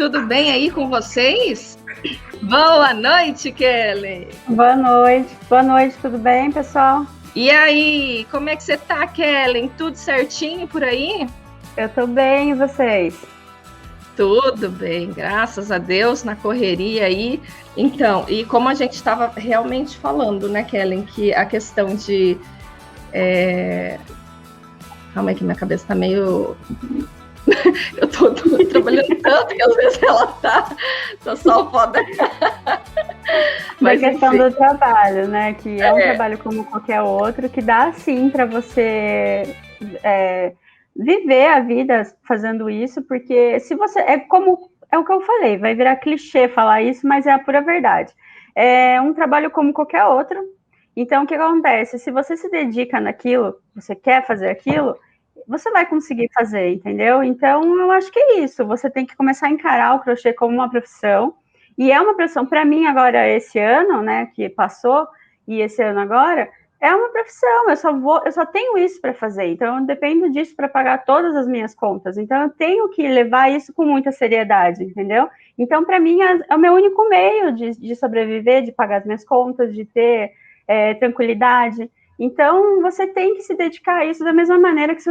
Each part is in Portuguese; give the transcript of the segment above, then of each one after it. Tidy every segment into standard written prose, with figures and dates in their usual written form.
tudo bem aí com vocês? Boa noite, Kellen. Boa noite, tudo bem, pessoal? E aí, como é que você tá, Kellen? Tudo certinho por aí? Eu tô bem, e vocês? Tudo bem, graças a Deus, na correria aí. Então, e como a gente estava realmente falando, né, Kellen, que a questão de... Calma aí que minha cabeça tá meio... Eu tô trabalhando tanto que às vezes ela tá só foda. Mas a questão do trabalho, né? Que é um trabalho como qualquer outro, que dá sim para você viver a vida fazendo isso, porque se você. É o que eu falei, vai virar clichê falar isso, mas é a pura verdade. É um trabalho como qualquer outro. Então, o que acontece? Se você se dedica naquilo, você quer fazer aquilo, você vai conseguir fazer, entendeu? Então, eu acho que é isso. Você tem que começar a encarar o crochê como uma profissão. E é uma profissão, para mim, agora, esse ano, né, que passou, e esse ano agora, é uma profissão. Eu só tenho isso para fazer. Então, eu dependo disso para pagar todas as minhas contas. Então, eu tenho que levar isso com muita seriedade, entendeu? Então, para mim, é o meu único meio de sobreviver, de pagar as minhas contas, de ter tranquilidade. Então, você tem que se dedicar a isso da mesma maneira que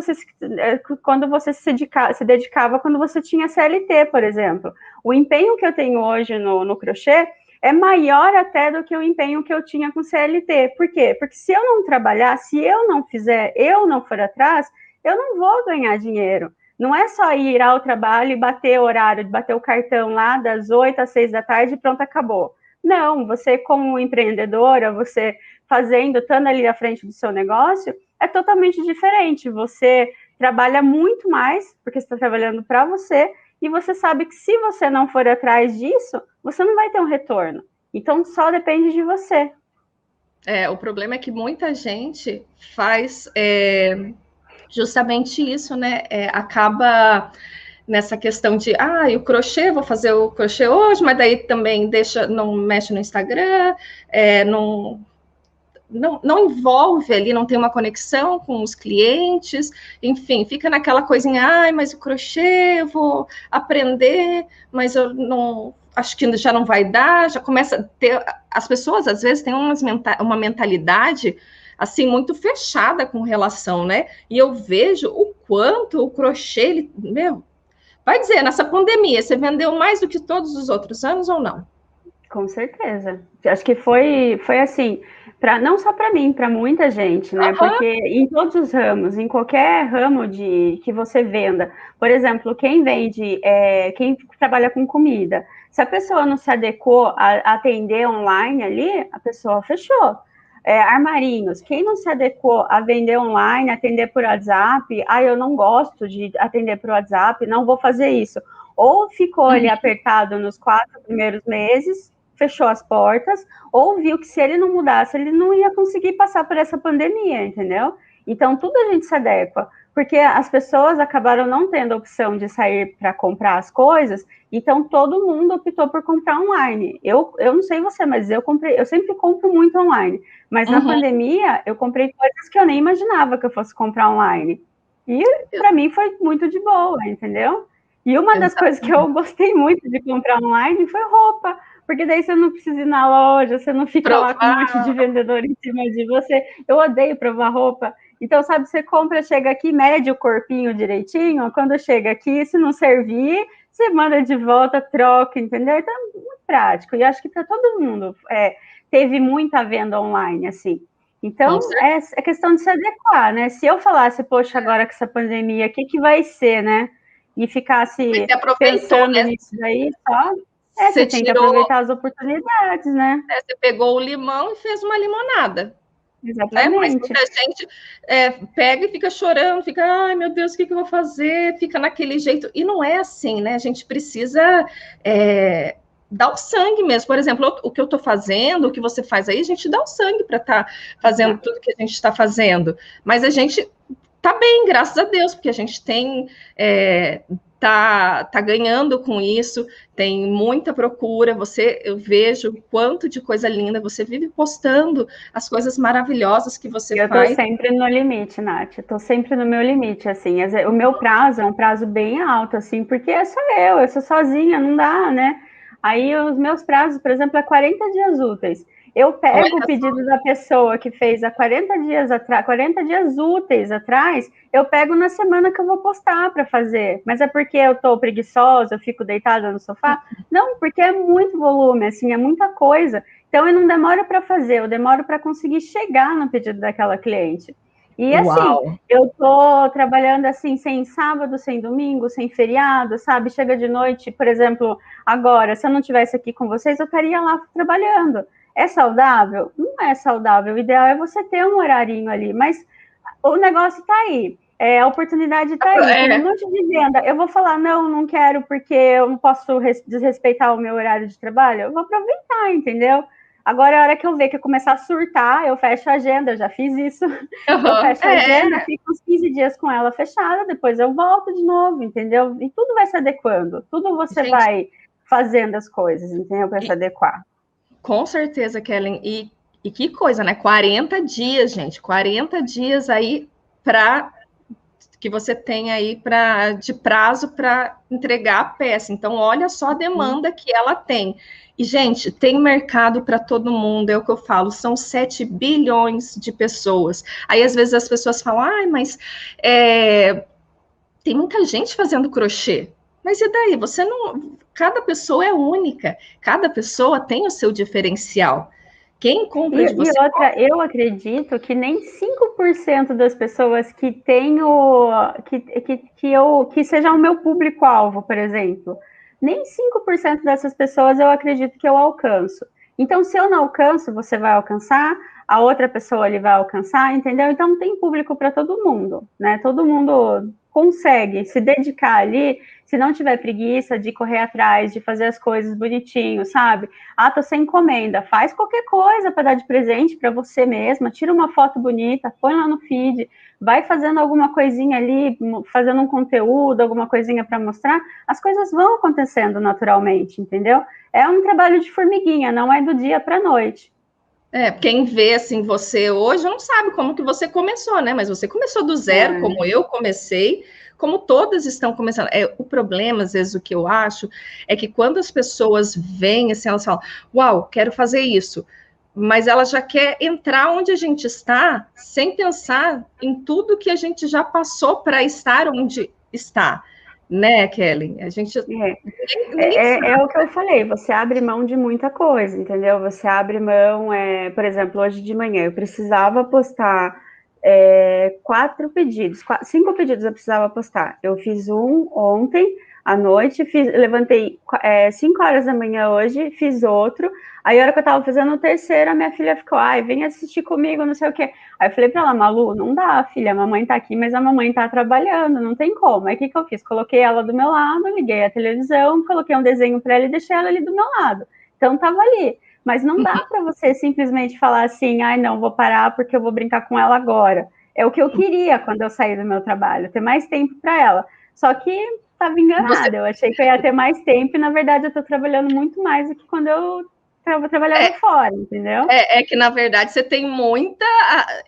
quando você se dedicava quando você tinha CLT, por exemplo. O empenho que eu tenho hoje no crochê é maior até do que o empenho que eu tinha com CLT. Por quê? Porque se eu não trabalhar, se eu não fizer, eu não for atrás, eu não vou ganhar dinheiro. Não é só ir ao trabalho e bater o horário, bater o cartão lá das 8 às 6 da tarde e pronto, acabou. Não, você como empreendedora, você estando ali à frente do seu negócio, é totalmente diferente. Você trabalha muito mais, porque você está trabalhando para você, e você sabe que se você não for atrás disso, você não vai ter um retorno. Então, só depende de você. O problema é que muita gente faz justamente isso, né? Acaba nessa questão de, o crochê, vou fazer o crochê hoje, mas daí também não mexe no Instagram, não envolve ali, não tem uma conexão com os clientes, enfim, fica naquela coisinha, mas o crochê eu vou aprender, mas eu não, acho que já não vai dar, já começa a ter, as pessoas às vezes têm uma mentalidade assim, muito fechada com relação, né, e eu vejo o quanto o crochê, vai dizer, nessa pandemia, você vendeu mais do que todos os outros anos ou não? Com certeza, acho que foi assim, não só para mim, para muita gente, né? Porque em todos os ramos, em qualquer ramo que você venda, por exemplo, quem vende, quem trabalha com comida, se a pessoa não se adequou a atender online ali, a pessoa fechou. Armarinhos, quem não se adequou a vender online, atender por WhatsApp, eu não gosto de atender por WhatsApp, não vou fazer isso. Ou ficou ali apertado nos 4 primeiros meses, fechou as portas, ou viu que se ele não mudasse, ele não ia conseguir passar por essa pandemia, entendeu? Então, tudo a gente se adequa, porque as pessoas acabaram não tendo a opção de sair para comprar as coisas, então todo mundo optou por comprar online. Eu não sei você, mas eu sempre compro muito online, mas na pandemia eu comprei coisas que eu nem imaginava que eu fosse comprar online. E para mim foi muito de boa, entendeu? E uma das coisas que eu gostei muito de comprar online foi roupa, porque daí você não precisa ir na loja, você não fica lá com um monte de vendedor em cima de você. Eu odeio provar roupa. Então, sabe, você compra, chega aqui, mede o corpinho direitinho, quando chega aqui, se não servir, você manda de volta, troca, entendeu? Então, é muito prático. E acho que para todo mundo teve muita venda online, assim. Então, é questão de se adequar, né? Se eu falasse, poxa, agora com essa pandemia, o que vai ser, né? E ficasse pensando nisso daí, só... Você tem que aproveitar as oportunidades, né? Você pegou o limão e fez uma limonada. Exatamente. Mas muita gente pega e fica chorando, fica, ai meu Deus, o que eu vou fazer? Fica naquele jeito. E não é assim, né? A gente precisa dar o sangue mesmo. Por exemplo, o que eu estou fazendo, o que você faz aí, a gente dá o sangue para estar fazendo tudo que a gente está fazendo. Mas a gente tá bem, graças a Deus, porque a gente tem tá ganhando com isso, tem muita procura, eu vejo o quanto de coisa linda, você vive postando as coisas maravilhosas que você Eu tô faz. sempre no limite, Nath. Eu tô sempre no meu limite, assim. O meu prazo é um prazo bem alto, assim, porque é só eu sou sozinha, não dá, né? Aí os meus prazos, por exemplo, é 40 dias úteis. Eu pego o Olha pedido da pessoa que fez há 40 dias atrás, 40 dias úteis atrás, eu pego na semana que eu vou postar para fazer. Mas é porque eu tô preguiçosa, eu fico deitada no sofá? Não, porque é muito volume, assim, é muita coisa. Então, eu não demoro para fazer, eu demoro para conseguir chegar no pedido daquela cliente. E assim, Uau! eu tô trabalhando assim, sem sábado, sem domingo, sem feriado, sabe? Chega de noite, por exemplo, agora, se eu não estivesse aqui com vocês, eu estaria lá trabalhando. É saudável? Não é saudável. O ideal é você ter um horarinho ali, mas o negócio está aí. A oportunidade está aí. Tem um monte de venda. Eu vou falar, não quero porque eu não posso desrespeitar o meu horário de trabalho. Eu vou aproveitar, entendeu? Agora, a hora que eu ver que eu começar a surtar, eu fecho a agenda, eu já fiz isso. Eu fecho a agenda, fico uns 15 dias com ela fechada, depois eu volto de novo, entendeu? E tudo vai se adequando, tudo você vai fazendo as coisas, entendeu? Para se adequar. Com certeza, Kellen. E que coisa, né? 40 dias, gente. 40 dias aí para que você tem aí de prazo para entregar a peça. Então, olha só a demanda que ela tem. E, gente, tem mercado para todo mundo, é o que eu falo, são 7 bilhões de pessoas. Aí, às vezes, as pessoas falam, mas tem muita gente fazendo crochê. Mas e daí? Você não. Cada pessoa é única, cada pessoa tem o seu diferencial. Quem compra de você. E outra, eu acredito que nem 5% das pessoas que têm o. Que seja o meu público-alvo, por exemplo, nem 5% dessas pessoas eu acredito que eu alcanço. Então, se eu não alcanço, você vai alcançar, a outra pessoa ali vai alcançar, entendeu? Então, tem público para todo mundo, né? Todo mundo consegue se dedicar ali, se não tiver preguiça de correr atrás, de fazer as coisas bonitinho, sabe? Tô sem encomenda, faz qualquer coisa para dar de presente para você mesma, tira uma foto bonita, põe lá no feed, vai fazendo alguma coisinha ali, fazendo um conteúdo, alguma coisinha para mostrar, as coisas vão acontecendo naturalmente, entendeu? É um trabalho de formiguinha, não é do dia para a noite. Quem vê assim você hoje não sabe como que você começou, né? Mas você começou do zero, como eu comecei, como todas estão começando. O problema, às vezes, o que eu acho é que quando as pessoas vêm assim, elas falam, uau, quero fazer isso. Mas ela já quer entrar onde a gente está, sem pensar em tudo que a gente já passou para estar onde está, né, Kelly? A gente ninguém É o que eu falei, você abre mão de muita coisa, entendeu? Você abre mão, por exemplo, hoje de manhã eu precisava postar 5 pedidos eu precisava postar. Eu fiz um ontem à noite, levantei 5 horas da manhã hoje, fiz outro. Aí, a hora que eu tava fazendo o terceiro, a minha filha ficou, vem assistir comigo, não sei o quê. Aí eu falei pra ela, Malu, não dá, filha, a mamãe tá aqui, mas a mamãe tá trabalhando, não tem como. Aí o que eu fiz? Coloquei ela do meu lado, liguei a televisão, coloquei um desenho pra ela e deixei ela ali do meu lado. Então tava ali. Mas não dá para você simplesmente falar assim, não, vou parar porque eu vou brincar com ela agora. É o que eu queria quando eu saí do meu trabalho, ter mais tempo para ela. Só que estava enganada, eu achei que eu ia ter mais tempo e, na verdade, eu estou trabalhando muito mais do que quando eu trabalhava fora, entendeu? Que, na verdade, você tem muita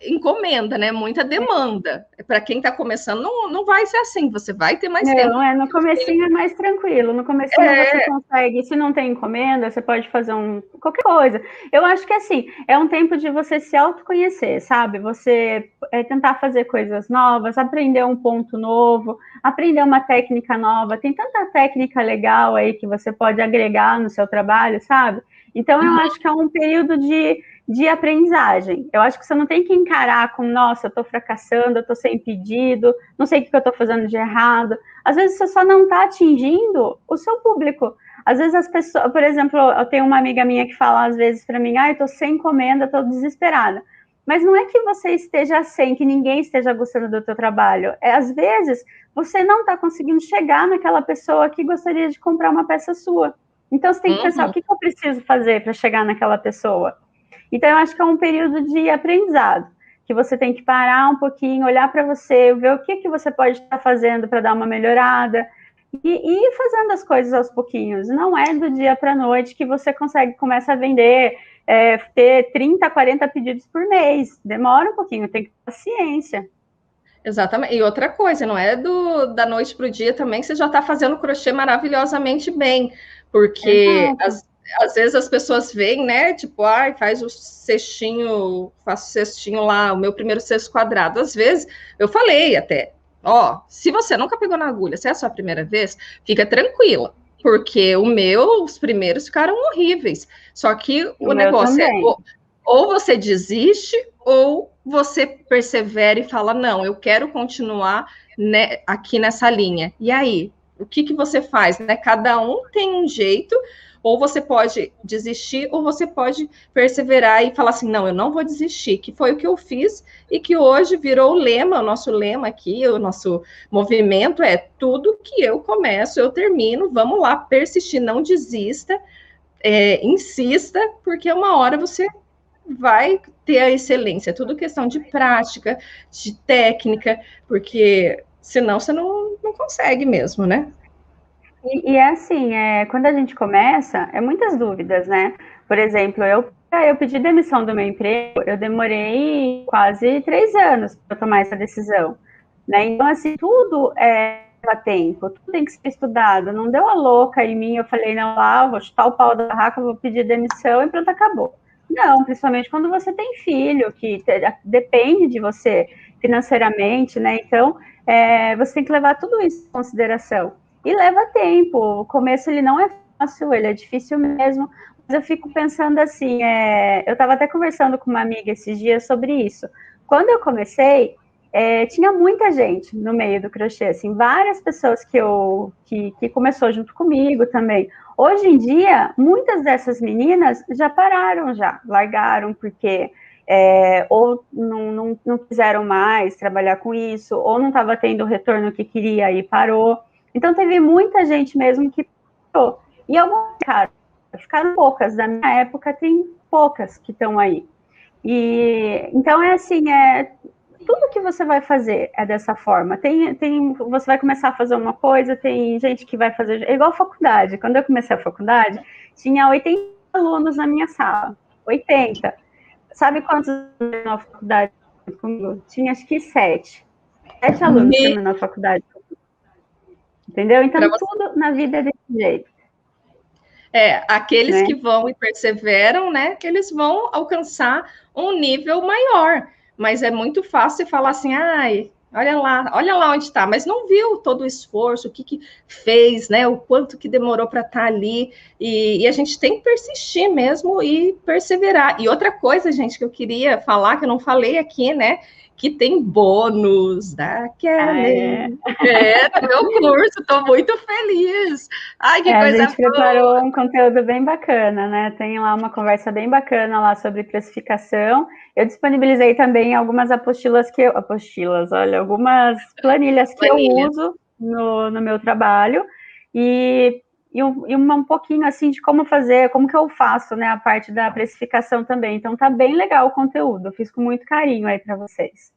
encomenda, né? Muita demanda. Para quem está começando, não vai ser assim, você vai ter mais tempo. No comecinho é mais tranquilo. No comecinho você consegue, se não tem encomenda, você pode fazer qualquer coisa. Eu acho que assim, é um tempo de você se autoconhecer, sabe? Você tentar fazer coisas novas, aprender um ponto novo, aprender uma técnica nova. Tem tanta técnica legal aí que você pode agregar no seu trabalho, sabe? Então, eu acho que é um período de aprendizagem. Eu acho que você não tem que encarar com, nossa, eu estou fracassando, eu estou sem pedido, não sei o que eu estou fazendo de errado. Às vezes você só não está atingindo o seu público. Às vezes as pessoas, por exemplo, eu tenho uma amiga minha que fala às vezes para mim, eu estou sem encomenda, estou desesperada. Mas não é que você esteja sem, que ninguém esteja gostando do teu trabalho. Às vezes você não está conseguindo chegar naquela pessoa que gostaria de comprar uma peça sua. Então, você tem que pensar, o que eu preciso fazer para chegar naquela pessoa? Então, eu acho que é um período de aprendizado, que você tem que parar um pouquinho, olhar para você, ver o que você pode estar fazendo para dar uma melhorada, E ir fazendo as coisas aos pouquinhos. Não é do dia para a noite que você começa a vender, ter 30, 40 pedidos por mês. Demora um pouquinho, tem que ter paciência. Exatamente. E outra coisa, não é da noite para o dia também que você já está fazendo crochê maravilhosamente bem, porque às vezes as pessoas veem, né? Tipo, faz o cestinho, faço o cestinho lá, o meu primeiro cesto quadrado. Às vezes, eu falei até, se você nunca pegou na agulha, se é a sua primeira vez, fica tranquila, porque os primeiros ficaram horríveis. Só que o negócio ou você desiste, ou você persevera e fala, não, eu quero continuar, né, aqui nessa linha. E aí, o que você faz? Né? Cada um tem um jeito, ou você pode desistir, ou você pode perseverar e falar assim, não, eu não vou desistir, que foi o que eu fiz, e que hoje virou o lema, o nosso lema aqui, o nosso movimento é tudo que eu começo, eu termino, vamos lá, persistir, não desista, insista, porque uma hora você vai ter a excelência, é tudo questão de prática, de técnica, porque senão você não consegue mesmo, né? E é assim, quando a gente começa, muitas dúvidas, né? Por exemplo, eu pedi demissão do meu emprego, eu demorei quase 3 anos para tomar essa decisão, né? Então, assim, tudo leva tempo, tudo tem que ser estudado. Não deu a louca em mim, eu falei, não, vou chutar o pau da barraca, vou pedir demissão e pronto, acabou. Não, principalmente quando você tem filho, que depende de você financeiramente, né? Então, você tem que levar tudo isso em consideração. E leva tempo, o começo ele não é fácil, ele é difícil mesmo, mas eu fico pensando assim, eu estava até conversando com uma amiga esses dias sobre isso. Quando eu comecei, tinha muita gente no meio do crochê, assim, várias pessoas que começou junto comigo também. Hoje em dia, muitas dessas meninas já pararam, já largaram, porque ou não quiseram mais trabalhar com isso, ou não estava tendo o retorno que queria e parou. Então, teve muita gente mesmo que parou. E algumas ficaram poucas. Da minha época, tem poucas que estão aí. E então, assim, tudo que você vai fazer é dessa forma. Você vai começar a fazer uma coisa, tem gente que vai fazer... É igual a faculdade. Quando eu comecei a faculdade, tinha 80 alunos na minha sala. 80. Sabe quantos alunos na faculdade comigo? Tinha, acho que 7. 7 alunos terminando a faculdade. Entendeu? Então, tudo na vida é desse jeito. Aqueles que vão e perseveram, né, que eles vão alcançar um nível maior. Mas é muito fácil falar assim, olha lá onde está, mas não viu todo o esforço, o que fez, né, o quanto que demorou para estar ali, e a gente tem que persistir mesmo e perseverar. E outra coisa, gente, que eu queria falar, que eu não falei aqui, né, que tem bônus da Kelly. No meu curso, estou muito feliz. Ai, que coisa boa. A gente preparou um conteúdo bem bacana, né? Tem lá uma conversa bem bacana lá sobre precificação. Eu disponibilizei também algumas algumas planilhas que eu uso no meu trabalho e um pouquinho assim de como fazer, como que eu faço, né, a parte da precificação também. Então tá bem legal o conteúdo, eu fiz com muito carinho aí para vocês.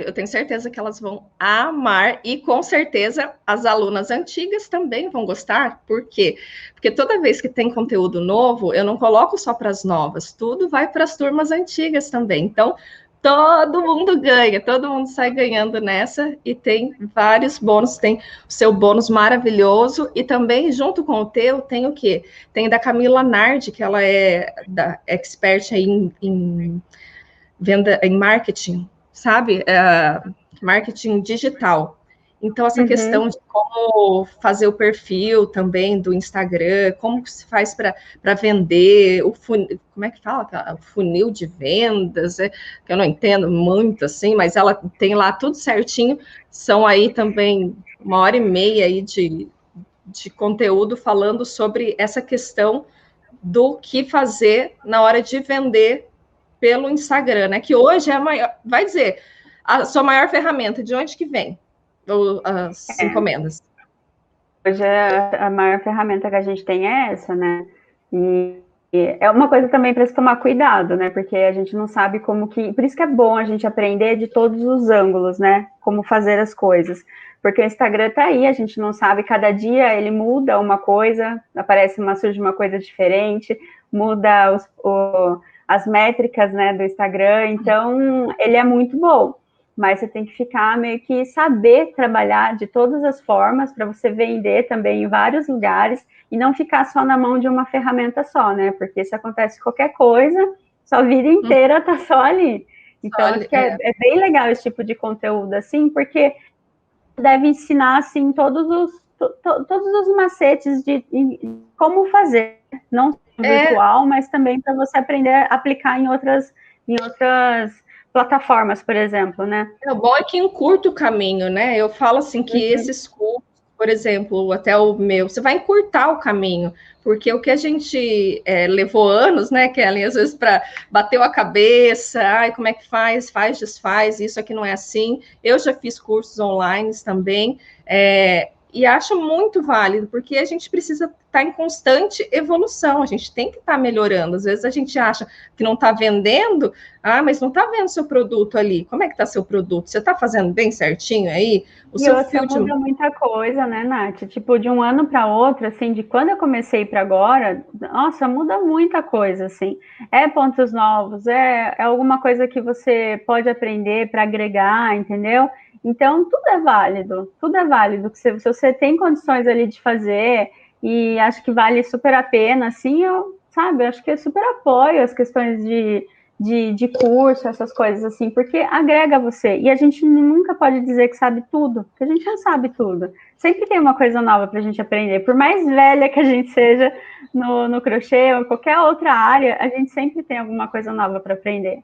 Eu tenho certeza que elas vão amar e com certeza as alunas antigas também vão gostar. Por quê? Porque toda vez que tem conteúdo novo, eu não coloco só para as novas, tudo vai para as turmas antigas também. Então, todo mundo ganha, todo mundo sai ganhando nessa e tem vários bônus, tem o seu bônus maravilhoso e também junto com o teu tem o quê? Tem da Camila Nardi, que ela é da expert em venda, em marketing, sabe? Marketing digital. Então, essa questão de como fazer o perfil também do Instagram, como que se faz para vender, como é que fala? O funil de vendas, que eu não entendo muito assim, mas ela tem lá tudo certinho. São aí também 1h30 aí de conteúdo falando sobre essa questão do que fazer na hora de vender pelo Instagram, né? Que hoje é a maior, vai dizer, a sua maior ferramenta, de onde que vem as encomendas? Hoje a maior ferramenta que a gente tem é essa, né? E é uma coisa também para se tomar cuidado, né? Porque a gente não sabe como que... Por isso que é bom a gente aprender de todos os ângulos, né? Como fazer as coisas. porque o Instagram tá aí, a gente não sabe, cada dia ele muda uma coisa, surge uma coisa diferente, muda as métricas, né, do Instagram, então ele é muito bom, mas você tem que ficar meio que saber trabalhar de todas as formas para você vender também em vários lugares e não ficar só na mão de uma ferramenta só, né, porque se acontece qualquer coisa, sua vida inteira tá só ali. Então, acho que é bem legal esse tipo de conteúdo, assim, porque deve ensinar, assim, todos os macetes de como fazer, não só virtual, mas também para você aprender a aplicar em outras plataformas, por exemplo, né? O bom é que encurta o caminho, né? Eu falo assim que esses cursos, por exemplo, até o meu, você vai encurtar o caminho, porque o que a gente levou anos, né, Kelly, às vezes para bater a cabeça, ai, como é que faz, desfaz, isso aqui não é assim. Eu já fiz cursos online também, e acho muito válido, porque a gente precisa estar em constante evolução, a gente tem que estar melhorando. Às vezes a gente acha que não está vendendo, mas não está vendo seu produto ali. Como é que está seu produto? Você está fazendo bem certinho aí? Muda muita coisa, né, Nath? Tipo, de um ano para outro, assim, de quando eu comecei para agora, nossa, muda muita coisa, assim. É pontos novos, é alguma coisa que você pode aprender para agregar, entendeu? Então, tudo é válido. Se você tem condições ali de fazer, e acho que vale super a pena, assim, acho que eu super apoio as questões de curso, essas coisas assim, porque agrega você. E a gente nunca pode dizer que sabe tudo, porque a gente não sabe tudo. Sempre tem uma coisa nova para a gente aprender. Por mais velha que a gente seja no crochê ou em qualquer outra área, a gente sempre tem alguma coisa nova para aprender.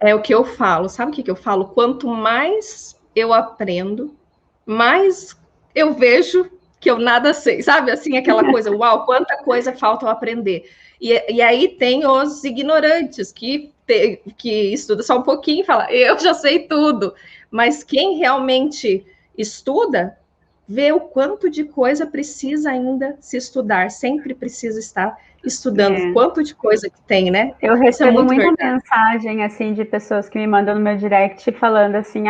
É o que eu falo. Sabe o que eu falo? Quanto mais eu aprendo, mais eu vejo que eu nada sei. Sabe assim, aquela coisa, uau, quanta coisa falta eu aprender. E aí tem os ignorantes que estuda só um pouquinho e fala, eu já sei tudo. Mas quem realmente estuda, vê o quanto de coisa precisa ainda se estudar. Sempre precisa estar estudando. Quanto de coisa que tem, né? Eu recebo muita mensagem, assim, de pessoas que me mandam no meu direct falando assim,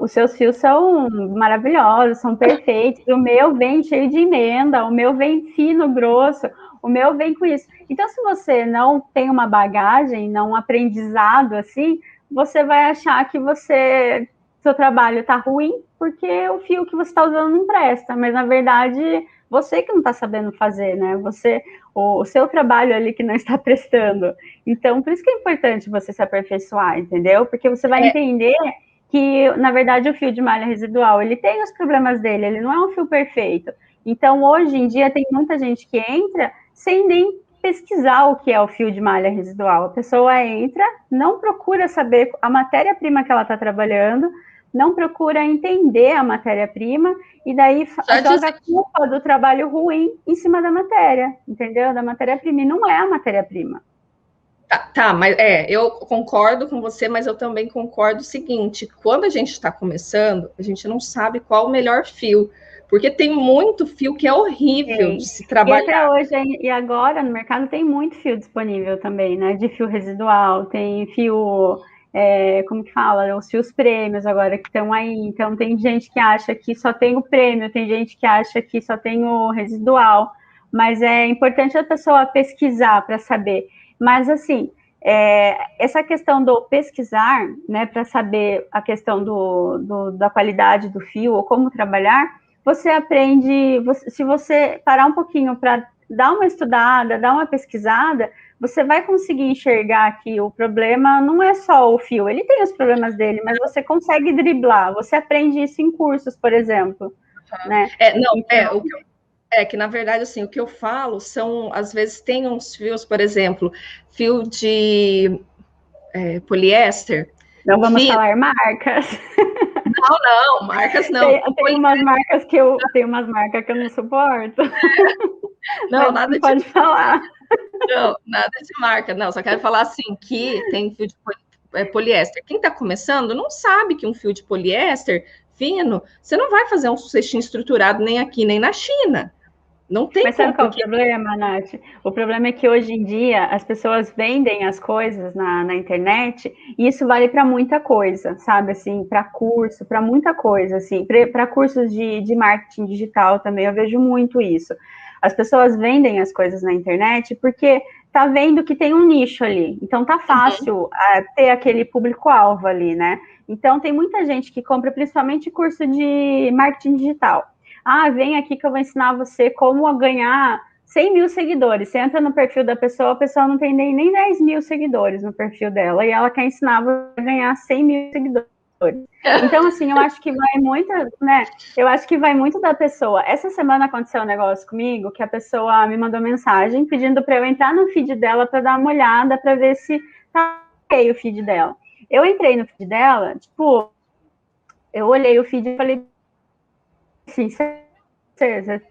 os seus fios são maravilhosos, são perfeitos, o meu vem cheio de emenda, o meu vem fino, grosso, o meu vem com isso. Então, se você não tem uma bagagem, não um aprendizado, assim, você vai achar que seu trabalho está ruim porque o fio que você está usando não presta, mas, na verdade, você que não está sabendo fazer, né? O seu trabalho ali que não está prestando. Então, por isso que é importante você se aperfeiçoar, entendeu? Porque você vai entender que, na verdade, o fio de malha residual, ele tem os problemas dele, ele não é um fio perfeito. Então, hoje em dia, tem muita gente que entra sem nem pesquisar o que é o fio de malha residual. A pessoa entra, não procura saber a matéria-prima que ela está trabalhando, não procura entender a matéria-prima, e daí joga a culpa do trabalho ruim em cima da matéria, entendeu? Da matéria-prima, e não é a matéria-prima. Tá, mas eu concordo com você, mas eu também concordo o seguinte: quando a gente está começando, a gente não sabe qual o melhor fio, porque tem muito fio que é horrível de se trabalhar. E até hoje, e agora no mercado tem muito fio disponível também, né? De fio residual, tem fio, como que fala? Os fios prêmios agora que estão aí. Então tem gente que acha que só tem o prêmio, tem gente que acha que só tem o residual, mas é importante a pessoa pesquisar para saber. Mas, assim, essa questão do pesquisar, né, para saber a questão da qualidade do fio ou como trabalhar, você aprende, se você parar um pouquinho para dar uma estudada, dar uma pesquisada, você vai conseguir enxergar que o problema não é só o fio, ele tem os problemas dele, mas você consegue driblar, você aprende isso em cursos, por exemplo. Né? Que na verdade, assim, o que eu falo são, às vezes, tem uns fios, por exemplo, fio de poliéster. Não vamos falar marcas. Não, marcas não. Tem umas marcas que eu não suporto. Não, nada pode falar. Não, nada de marca. Não, só quero falar assim que tem fio de poliéster. Quem está começando não sabe que um fio de poliéster fino, você não vai fazer um cestinho estruturado nem aqui, nem na China. Não tem Mas sabe como, qual é o porque... problema, Nath? O problema é que hoje em dia as pessoas vendem as coisas na internet e isso vale para muita coisa, sabe? Assim, para curso, para muita coisa, assim, para cursos de marketing digital também, eu vejo muito isso. As pessoas vendem as coisas na internet porque tá vendo que tem um nicho ali, então tá fácil ter aquele público-alvo ali, né? Então tem muita gente que compra principalmente curso de marketing digital. Ah, vem aqui que eu vou ensinar você como ganhar 100 mil seguidores. Você entra no perfil da pessoa, a pessoa não tem nem 10 mil seguidores no perfil dela, e ela quer ensinar você a ganhar 100 mil seguidores. Então, assim, eu acho que vai muito, né? Eu acho que vai muito da pessoa. Essa semana aconteceu um negócio comigo que a pessoa me mandou mensagem pedindo para eu entrar no feed dela para dar uma olhada, para ver se tá ok o feed dela. Eu entrei no feed dela, tipo, eu olhei o feed e falei, sim, você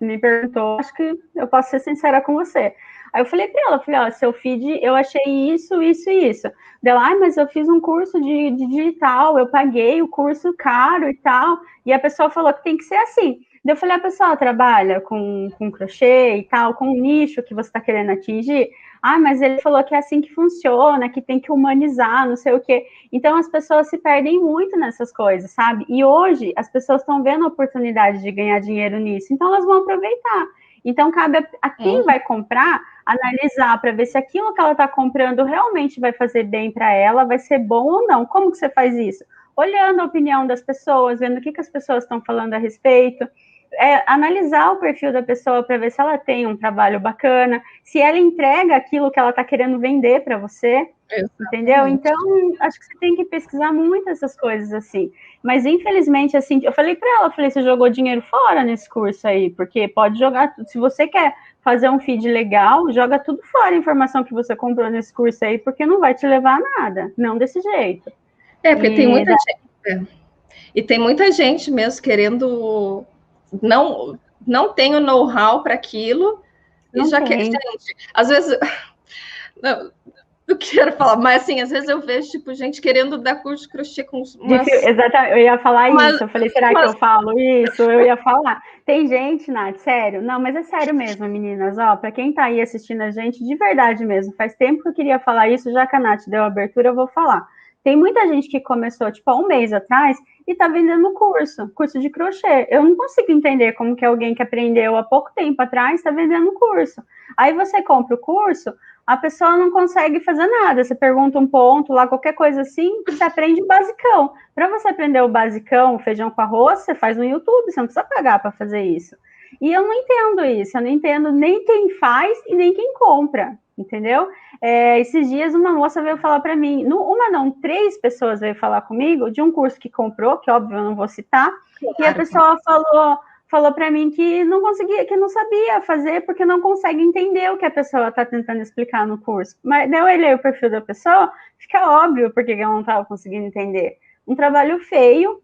me perguntou, acho que eu posso ser sincera com você. Aí eu falei para ela, falei, ó, seu feed, eu achei isso, isso e isso. Dela, mas eu fiz um curso de digital, eu paguei o curso caro e tal, e a pessoa falou que tem que ser assim. Daí eu falei, a pessoa trabalha com crochê e tal, com o nicho que você está querendo atingir? Ah, mas ele falou que é assim que funciona, que tem que humanizar, não sei o quê. Então as pessoas se perdem muito nessas coisas, sabe? E hoje as pessoas estão vendo a oportunidade de ganhar dinheiro nisso, então elas vão aproveitar. Então cabe a quem vai comprar analisar para ver se aquilo que ela está comprando realmente vai fazer bem para ela, vai ser bom ou não. Como que você faz isso? Olhando a opinião das pessoas, vendo o que as pessoas estão falando a respeito. Analisar o perfil da pessoa para ver se ela tem um trabalho bacana, se ela entrega aquilo que ela está querendo vender para você, entendeu? Então, acho que você tem que pesquisar muito essas coisas assim. Mas, infelizmente, assim, eu falei para ela, falei, você jogou dinheiro fora nesse curso aí, porque pode jogar, se você quer fazer um feed legal, joga tudo fora a informação que você comprou nesse curso aí, porque não vai te levar a nada, não desse jeito. Porque tem muita gente... E tem muita gente mesmo querendo... Não tem o know-how para aquilo, e Não já quer... tem. Gente, às vezes... Não, eu quero falar, mas assim, às vezes eu vejo, tipo, gente querendo dar curso de crochê com Exatamente, eu ia falar isso. Eu falei, será que eu falo isso? Eu ia falar. Tem gente, Nath, sério? Não, mas é sério mesmo, meninas. Ó, para quem tá aí assistindo a gente, de verdade mesmo, faz tempo que eu queria falar isso, já que a Nath deu a abertura, eu vou falar. Tem muita gente que começou, tipo, há um mês atrás e tá vendendo curso de crochê. Eu não consigo entender como que alguém que aprendeu há pouco tempo atrás está vendendo curso. Aí você compra o curso, a pessoa não consegue fazer nada. Você pergunta um ponto lá, qualquer coisa assim, você aprende o basicão. Para você aprender o basicão, o feijão com arroz, você faz no YouTube, você não precisa pagar para fazer isso. E eu não entendo isso, eu não entendo nem quem faz e nem quem compra, entendeu? Esses dias uma moça veio falar para mim, uma não, 3 pessoas veio falar comigo de um curso que comprou, que óbvio eu não vou citar, claro. E a pessoa falou para mim que não conseguia, que não sabia fazer, porque não consegue entender o que a pessoa está tentando explicar no curso. Mas daí eu olhei o perfil da pessoa, fica óbvio porque ela não estava conseguindo entender. Um trabalho feio,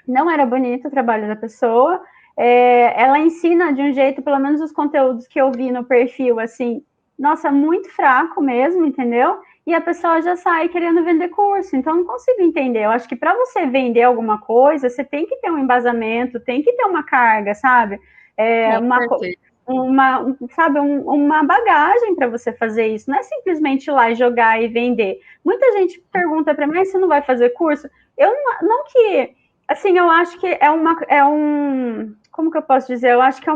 não era bonito o trabalho da pessoa, ela ensina de um jeito, pelo menos os conteúdos que eu vi no perfil, assim, nossa, muito fraco mesmo, entendeu? E a pessoa já sai querendo vender curso, então não consigo entender. Eu acho que para você vender alguma coisa, você tem que ter um embasamento, tem que ter uma carga, sabe? Uma bagagem para você fazer isso. Não é simplesmente ir lá e jogar e vender. Muita gente pergunta para mim, mas você não vai fazer curso? Eu não que, assim, eu acho que como que eu posso dizer? Eu acho que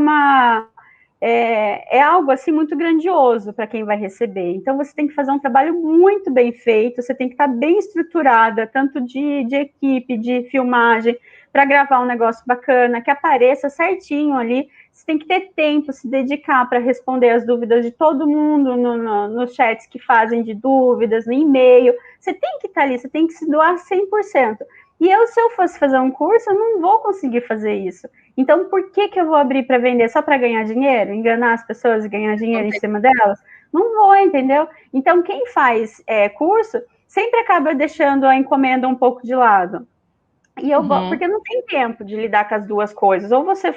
é algo assim muito grandioso para quem vai receber. Então você tem que fazer um trabalho muito bem feito, você tem que estar bem estruturada, tanto de equipe, de filmagem, para gravar um negócio bacana, que apareça certinho ali. Você tem que ter tempo, se dedicar para responder as dúvidas de todo mundo nos chats que fazem de dúvidas, no e-mail. Você tem que estar ali, você tem que se doar 100%. E se eu fosse fazer um curso, eu não vou conseguir fazer isso. Então, por que eu vou abrir para vender? Só para ganhar dinheiro? Enganar as pessoas e ganhar dinheiro em cima delas? Não vou, entendeu? Então, quem faz curso sempre acaba deixando a encomenda um pouco de lado. E porque não tem tempo de lidar com as duas coisas. Ou você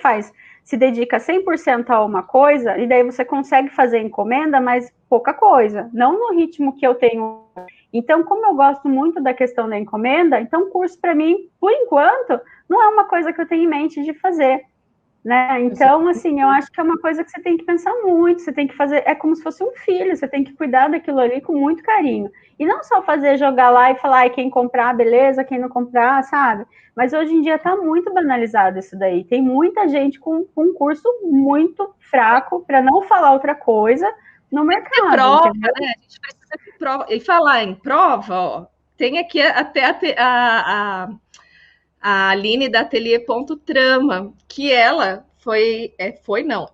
se dedica 100% a uma coisa, e daí você consegue fazer encomenda, mas pouca coisa. Não no ritmo que eu tenho. Então, como eu gosto muito da questão da encomenda, então curso para mim, por enquanto, não é uma coisa que eu tenho em mente de fazer. né? Então, assim, eu acho que é uma coisa que você tem que pensar muito, você tem que fazer, é como se fosse um filho, você tem que cuidar daquilo ali com muito carinho. E não só fazer, jogar lá e falar, quem comprar, beleza, quem não comprar, sabe? Mas hoje em dia está muito banalizado isso daí. Tem muita gente com um curso muito fraco, para não falar outra coisa, no mercado. Prova, entendeu? né? A gente precisa de prova. E falar em prova, ó, tem aqui até a Aline da Ateliê.trama, que ela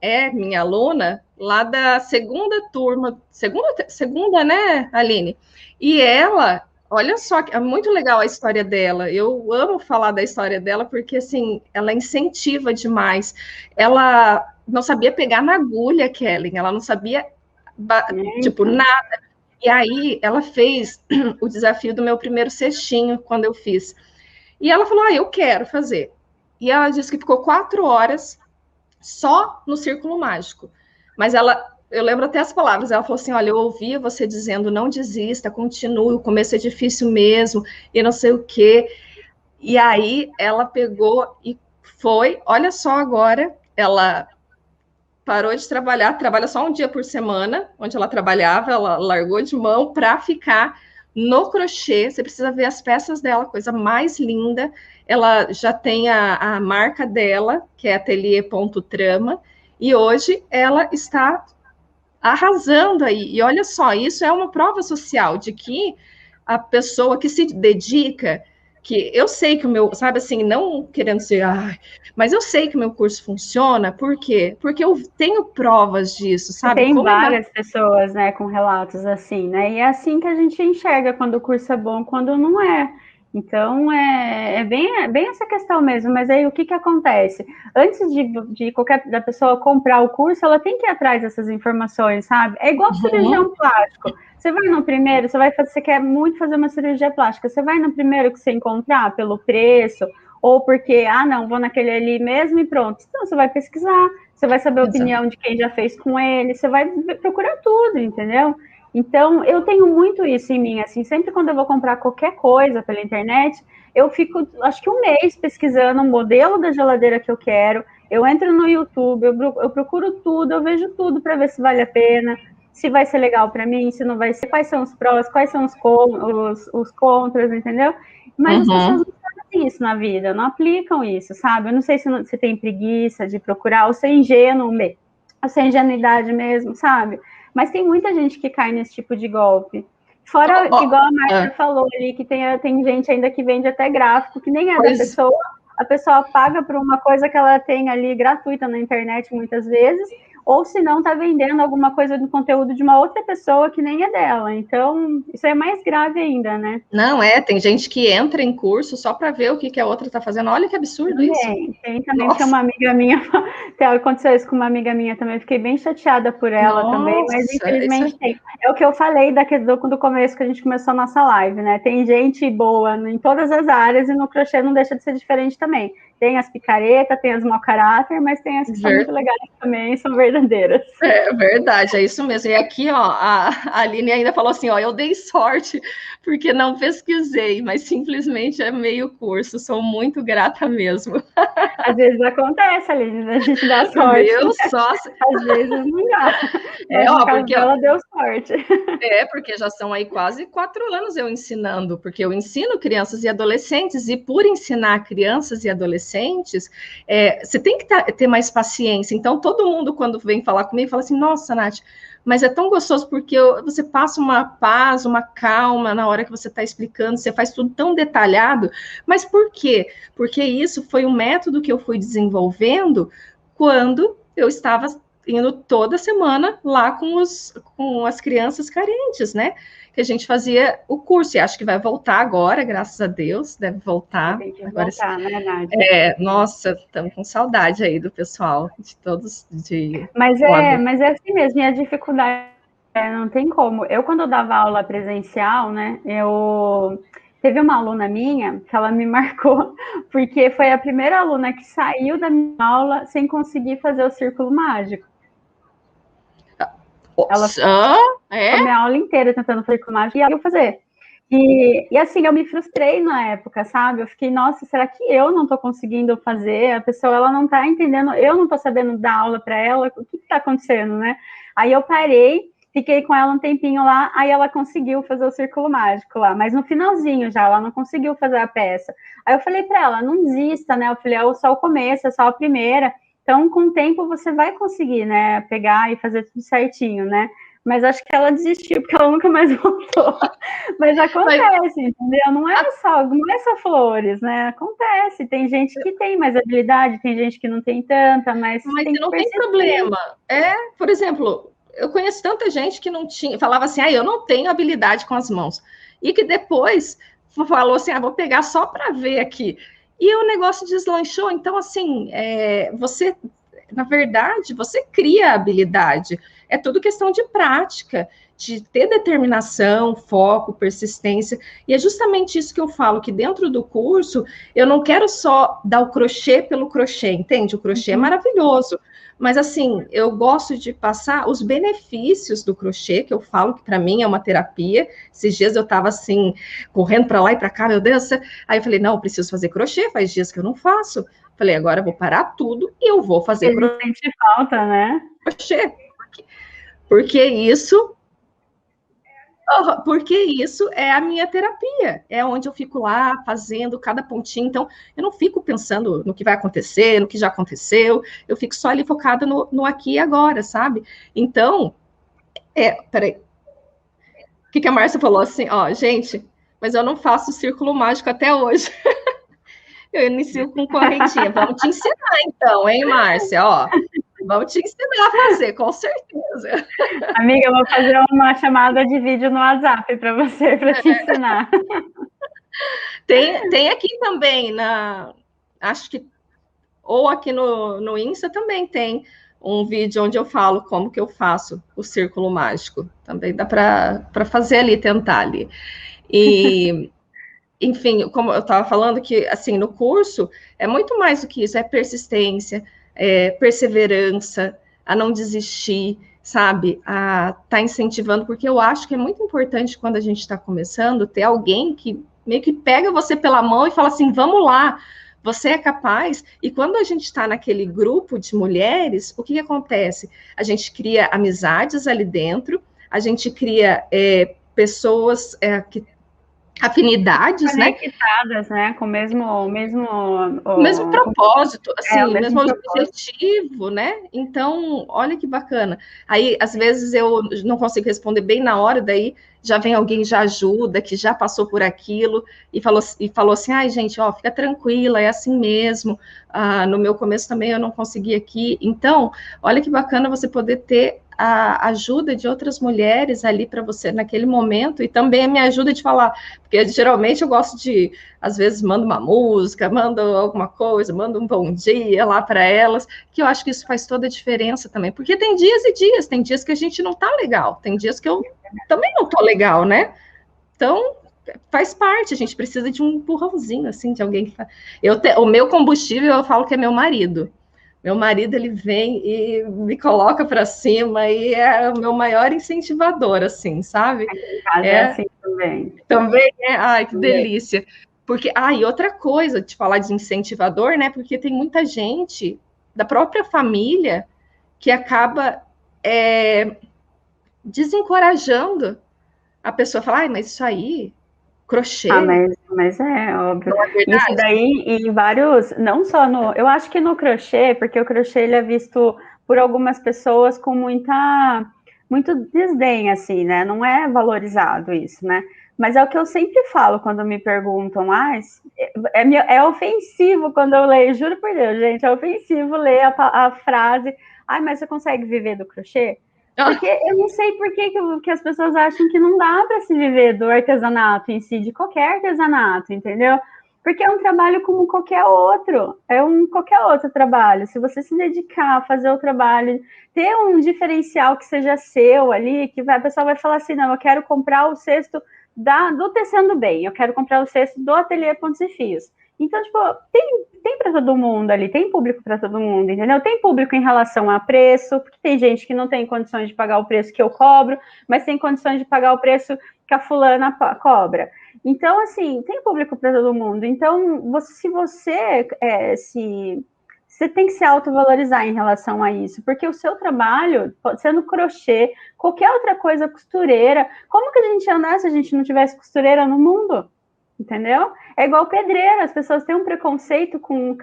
é minha aluna lá da segunda turma, segunda, né, Aline? E ela, olha só, é muito legal a história dela. Eu amo falar da história dela porque assim, ela incentiva demais. Ela não sabia pegar na agulha, Kellen, ela não sabia tipo nada. E aí ela fez o desafio do meu primeiro cestinho quando eu fiz. E ela falou: eu quero fazer. E ela disse que ficou 4 horas só no círculo mágico. Mas eu lembro até as palavras, ela falou assim: olha, eu ouvia você dizendo, não desista, continue, o começo é difícil mesmo, e não sei o quê. E aí ela pegou e foi, olha só agora, ela parou de trabalhar, trabalha só um dia por semana, onde ela trabalhava, ela largou de mão para ficar no crochê. Você precisa ver as peças dela, coisa mais linda. Ela já tem a marca dela, que é Ateliê.trama, e hoje ela está arrasando aí. E olha só, isso é uma prova social de que a pessoa que se dedica, que eu sei que o meu, sabe assim, não querendo ser, mas eu sei que o meu curso funciona, por quê? Porque eu tenho provas disso, sabe? Tem várias pessoas, né, com relatos assim, né? E é assim que a gente enxerga quando o curso é bom, quando não é. Então, é bem essa questão mesmo. Mas aí, o que acontece? Antes de qualquer da pessoa comprar o curso, ela tem que ir atrás dessas informações, sabe? É igual cirurgião plástico. Você vai no primeiro, você quer muito fazer uma cirurgia plástica, você vai no primeiro que você encontrar pelo preço, ou porque, não, vou naquele ali mesmo e pronto. Então, você vai pesquisar, você vai saber a opinião de quem já fez com ele, você vai procurar tudo, entendeu? Então, eu tenho muito isso em mim, assim, sempre quando eu vou comprar qualquer coisa pela internet, eu fico, acho que um mês pesquisando o modelo da geladeira que eu quero, eu entro no YouTube, eu procuro tudo, eu vejo tudo para ver se vale a pena, se vai ser legal para mim, se não vai ser, quais são os prós, quais são os contras, entendeu? Mas as pessoas não fazem isso na vida, não aplicam isso, sabe? Eu não sei se você tem preguiça de procurar, ou ser ingênuo, ou ser ingenuidade mesmo, sabe? Mas tem muita gente que cai nesse tipo de golpe. Fora, igual a Marta falou ali, que tem gente ainda que vende até gráfico, que nem é da pessoa, a pessoa paga por uma coisa que ela tem ali gratuita na internet muitas vezes, ou se não está vendendo alguma coisa do conteúdo de uma outra pessoa que nem é dela. Então, isso é mais grave ainda, né? Não, tem gente que entra em curso só para ver o que a outra está fazendo. Olha que absurdo isso. Tem também, que é uma amiga minha, aconteceu isso com uma amiga minha também, fiquei bem chateada por ela também, mas infelizmente tem. É o que eu falei do começo que a gente começou a nossa live, né? Tem gente boa em todas as áreas e no crochê não deixa de ser diferente também. Tem as picaretas, tem as mau caráter, mas tem as que são muito legais também, são verdadeiras. É verdade, é isso mesmo. E aqui, ó, a Aline ainda falou assim, ó, eu dei sorte porque não pesquisei, mas simplesmente é meio curso. Sou muito grata mesmo. Às vezes acontece, Aline, a gente dá sorte. Meu sócio. Às vezes não dá. Porque ela deu sorte. Porque já são aí quase 4 anos eu ensinando, porque eu ensino crianças e adolescentes, e por ensinar crianças e adolescentes, você tem que ter mais paciência. Então, todo mundo, quando vem falar comigo, fala assim, nossa, Nath, mas é tão gostoso porque você passa uma paz, uma calma na hora que você está explicando, você faz tudo tão detalhado. Mas por quê? Porque isso foi um método que eu fui desenvolvendo quando eu estava indo toda semana lá com as crianças carentes, né? Que a gente fazia o curso, e acho que vai voltar agora, graças a Deus, deve voltar. Tem que agora, voltar, né, Nath? Nossa, estamos com saudade aí do pessoal, de todos. Mas é assim mesmo, e a dificuldade não tem como. Eu, quando eu dava aula presencial, né, teve uma aluna minha que ela me marcou, porque foi a primeira aluna que saiu da minha aula sem conseguir fazer o círculo mágico. Ela ficou a minha aula inteira tentando fazer círculo mágico e ela ia fazer. E assim, eu me frustrei na época, sabe? Eu fiquei, nossa, será que eu não tô conseguindo fazer? A pessoa, ela não tá entendendo, eu não tô sabendo dar aula para ela, o que tá acontecendo, né? Aí eu parei, fiquei com ela um tempinho lá, aí ela conseguiu fazer o círculo mágico lá, mas no finalzinho já, ela não conseguiu fazer a peça. Aí eu falei para ela, não desista, né? Eu falei, é só o começo, é só a primeira. Então, com o tempo, você vai conseguir, né? Pegar e fazer tudo certinho, né? Mas acho que ela desistiu, porque ela nunca mais voltou. Mas acontece, entendeu? Não é só flores, né? Acontece. Tem gente que tem mais habilidade, tem gente que não tem tanta, mas tem que não tem persistir. problema. Por exemplo, eu conheço tanta gente que não tinha, falava assim, eu não tenho habilidade com as mãos. E que depois falou assim, vou pegar só para ver aqui. E o negócio deslanchou. Então, assim, você, na verdade, você cria habilidade. É tudo questão de prática, de ter determinação, foco, persistência. E é justamente isso que eu falo, que dentro do curso, eu não quero só dar o crochê pelo crochê, entende? O crochê é maravilhoso. Mas, assim, eu gosto de passar os benefícios do crochê, que eu falo que para mim é uma terapia. Esses dias eu estava assim, correndo para lá e para cá, meu Deus. Aí eu falei, não, eu preciso fazer crochê, faz dias que eu não faço. Falei, agora eu vou parar tudo e eu vou fazer crochê. Sente falta, né? Crochê. Porque isso é a minha terapia, é onde eu fico lá fazendo cada pontinho, então eu não fico pensando no que vai acontecer, no que já aconteceu, eu fico só ali focada no aqui e agora, sabe? Então, peraí, o que a Márcia falou assim, gente, mas eu não faço círculo mágico até hoje. Eu inicio com correntinha, vamos te ensinar então, hein, Márcia, vamos te ensinar a fazer, com certeza. Amiga, eu vou fazer uma chamada de vídeo no WhatsApp para você, para te ensinar. Tem aqui também, acho que, ou aqui no Insta também tem um vídeo onde eu falo como que eu faço o círculo mágico. Também dá para fazer ali, tentar ali. E, enfim, como eu estava falando que, assim, no curso, é muito mais do que isso, é persistência, perseverança, a não desistir, sabe? A estar incentivando, porque eu acho que é muito importante quando a gente está começando, ter alguém que meio que pega você pela mão e fala assim, vamos lá, você é capaz. E quando a gente está naquele grupo de mulheres, o que acontece? A gente cria amizades ali dentro, a gente cria pessoas que afinidades, conectadas, né? Com o mesmo propósito, assim, o mesmo objetivo, né? Então, olha que bacana. Aí, às vezes, eu não consigo responder bem na hora, daí já vem alguém, já ajuda, que já passou por aquilo, e falou assim, ai, gente, fica tranquila, é assim mesmo. No meu começo também eu não consegui aqui. Então, olha que bacana você poder ter a ajuda de outras mulheres ali para você naquele momento, e também a minha ajuda de falar, porque geralmente eu gosto de, às vezes, mando uma música, mando alguma coisa, mando um bom dia lá para elas, que eu acho que isso faz toda a diferença também, porque tem dias e dias, tem dias que a gente não tá legal, tem dias que eu também não tô legal, né? Então, faz parte, a gente precisa de um empurrãozinho, assim, de alguém que o meu combustível, eu falo que é meu marido. Meu marido, ele vem e me coloca para cima e é o meu maior incentivador, assim, sabe? É assim também. Também, né? Ai, que delícia. Porque, e outra coisa, de falar de incentivador, né? Porque tem muita gente da própria família que acaba desencorajando a pessoa a falar, ai, mas isso aí, crochê. Mas é óbvio. Isso daí em vários, não só no, eu acho que no crochê, porque o crochê ele é visto por algumas pessoas com muito desdém, assim, né? Não é valorizado isso, né? Mas é o que eu sempre falo quando me perguntam, é ofensivo quando eu leio, juro por Deus, gente, é ofensivo ler a frase, mas você consegue viver do crochê? Porque eu não sei por que as pessoas acham que não dá para se viver do artesanato em si, de qualquer artesanato, entendeu? Porque é um trabalho como qualquer outro, qualquer outro trabalho. Se você se dedicar a fazer o trabalho, ter um diferencial que seja seu ali, que a pessoa vai falar assim, não, eu quero comprar o cesto do Tecendo Bem, eu quero comprar o cesto do Ateliê Pontos e Fios. Então, tipo, tem para todo mundo ali, tem público para todo mundo, entendeu? Tem público em relação a preço, porque tem gente que não tem condições de pagar o preço que eu cobro, mas tem condições de pagar o preço que a fulana cobra. Então, assim, tem público para todo mundo. Então, se você tem que se autovalorizar em relação a isso, porque o seu trabalho, sendo crochê, qualquer outra coisa costureira, como que a gente ia andar se a gente não tivesse costureira no mundo? Entendeu? É igual pedreiro, as pessoas têm um preconceito com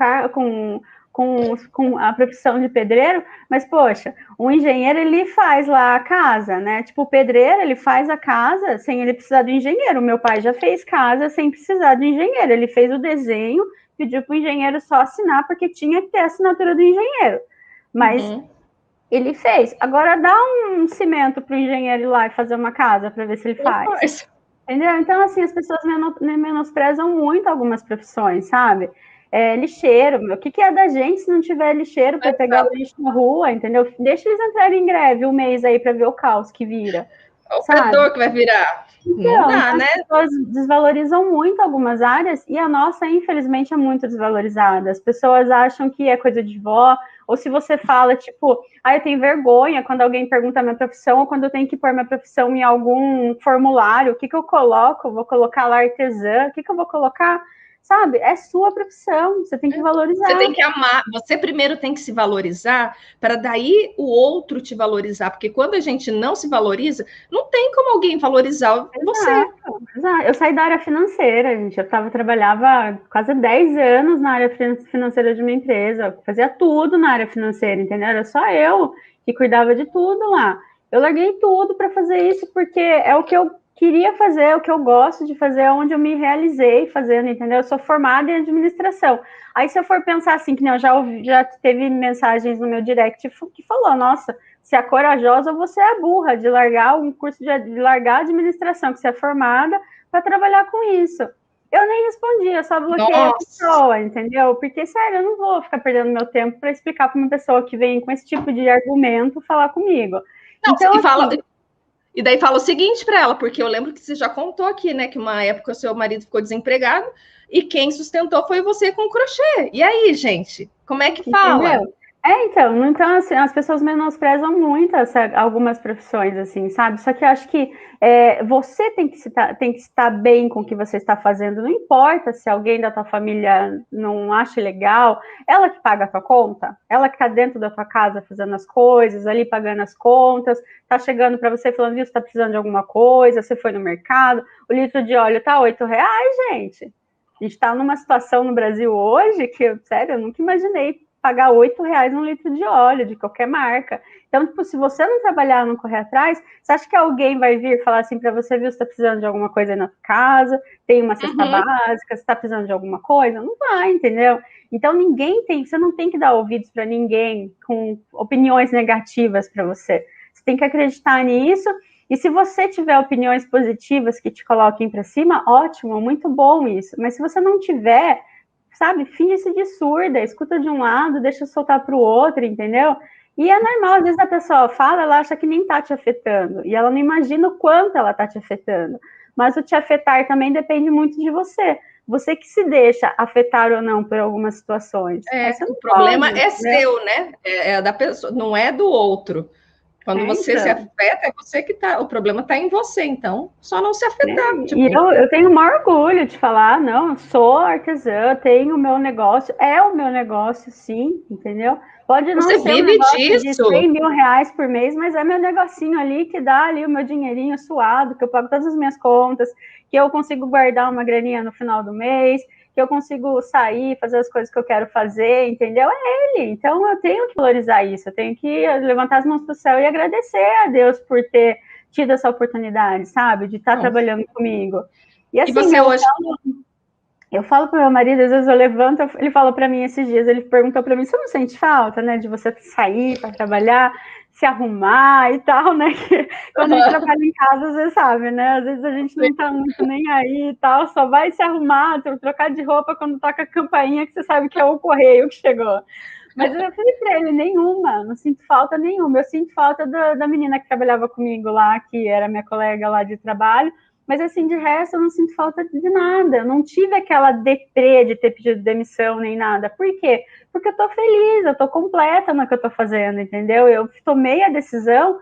a profissão de pedreiro, mas, poxa, o engenheiro, ele faz lá a casa, né? Tipo, o pedreiro, ele faz a casa sem ele precisar do engenheiro. O meu pai já fez casa sem precisar do engenheiro. Ele fez o desenho, pediu para o engenheiro só assinar, porque tinha que ter a assinatura do engenheiro. Mas ele fez. Agora, dá um cimento para o engenheiro ir lá e fazer uma casa para ver se ele faz. Entendeu? Então, assim, as pessoas menosprezam muito algumas profissões, sabe? Lixeiro, meu, o que é da gente se não tiver lixeiro para pegar o lixo na rua, entendeu? Deixa eles entrarem em greve um mês aí para ver o caos que vira. O fedor que vai virar. Então, né? As pessoas desvalorizam muito algumas áreas e a nossa, infelizmente, é muito desvalorizada. As pessoas acham que é coisa de vó, ou se você fala, tipo, eu tenho vergonha quando alguém pergunta a minha profissão, ou quando eu tenho que pôr minha profissão em algum formulário, o que eu coloco? Vou colocar lá artesã, o que eu vou colocar? Sabe? É sua profissão, você tem que valorizar. Você tem que amar, você primeiro tem que se valorizar para daí o outro te valorizar, porque quando a gente não se valoriza, não tem como alguém valorizar você. Exato. Eu saí da área financeira, gente, trabalhava quase 10 anos na área financeira de uma empresa, fazia tudo na área financeira, entendeu? Era só eu que cuidava de tudo lá. Eu larguei tudo para fazer isso porque é o que eu queria fazer, é o que eu gosto de fazer, é onde eu me realizei fazendo, entendeu? Eu sou formada em administração. Aí, se eu for pensar assim, que nem eu já teve mensagens no meu direct que falou, nossa, se é corajosa ou você é burra de largar um curso de largar a administração, que você é formada, para trabalhar com isso. Eu nem respondi, eu só bloqueei a pessoa, entendeu? Porque, sério, eu não vou ficar perdendo meu tempo para explicar para uma pessoa que vem com esse tipo de argumento falar comigo. Não, então, e daí fala o seguinte para ela, porque eu lembro que você já contou aqui, né, que uma época o seu marido ficou desempregado e quem sustentou foi você com o crochê. E aí, gente, como é que fala? Entendeu? Então assim, as pessoas menosprezam muito algumas profissões, assim, sabe? Só que eu acho que você tem que estar bem com o que você está fazendo, não importa se alguém da tua família não acha legal, ela que paga a tua conta, ela que está dentro da tua casa fazendo as coisas, ali pagando as contas, tá chegando para você falando, viu, você tá precisando de alguma coisa, você foi no mercado, o litro de óleo tá R$8, gente. A gente está numa situação no Brasil hoje que, sério, eu nunca imaginei pagar R$8 num litro de óleo, de qualquer marca. Então, tipo, se você não trabalhar, não correr atrás, você acha que alguém vai vir falar assim para você, viu, você está precisando de alguma coisa aí na sua casa, tem uma cesta básica, você está precisando de alguma coisa? Não vai, entendeu? Então, você não tem que dar ouvidos para ninguém com opiniões negativas para você. Você tem que acreditar nisso, e se você tiver opiniões positivas que te coloquem para cima, ótimo, muito bom isso. Mas se você não tiver, sabe, finge-se de surda, escuta de um lado, deixa soltar para o outro, entendeu? E é normal, às vezes a pessoa fala, ela acha que nem tá te afetando, e ela não imagina o quanto ela tá te afetando. Mas o te afetar também depende muito de você. Você que se deixa afetar ou não por algumas situações. O problema é seu, né? É da pessoa, não é do outro. Quando você se afeta, é você que tá. O problema está em você, então, só não se afetar. Tipo... E eu tenho o maior orgulho de falar, não, sou artesã, tenho o meu negócio, é o meu negócio, sim, entendeu? Pode não você ser um negócio disso. De 100 mil reais por mês, mas é meu negocinho ali que dá ali o meu dinheirinho suado, que eu pago todas as minhas contas, que eu consigo guardar uma graninha no final do mês, que eu consigo sair, fazer as coisas que eu quero fazer, entendeu? É ele. Então, eu tenho que valorizar isso, eu tenho que levantar as mãos para o céu e agradecer a Deus por ter tido essa oportunidade, sabe? De estar trabalhando comigo. E assim, você hoje... eu falo para o meu marido, às vezes eu levanto, ele fala para mim esses dias, ele perguntou para mim, você não sente falta, né, de você sair para trabalhar, se arrumar e tal, né, que quando a gente trabalha em casa, você sabe, né, às vezes a gente não tá muito nem aí e tal, só vai se arrumar, trocar de roupa quando toca a campainha, que você sabe que é o correio que chegou. Mas eu falei para ele, nenhuma, não sinto falta nenhuma, eu sinto falta da menina que trabalhava comigo lá, que era minha colega lá de trabalho, Mas, assim, de resto, eu não sinto falta de nada. Eu não tive aquela deprê de ter pedido demissão nem nada. Por quê? Porque eu tô feliz, eu tô completa no que eu tô fazendo, entendeu? Eu tomei a decisão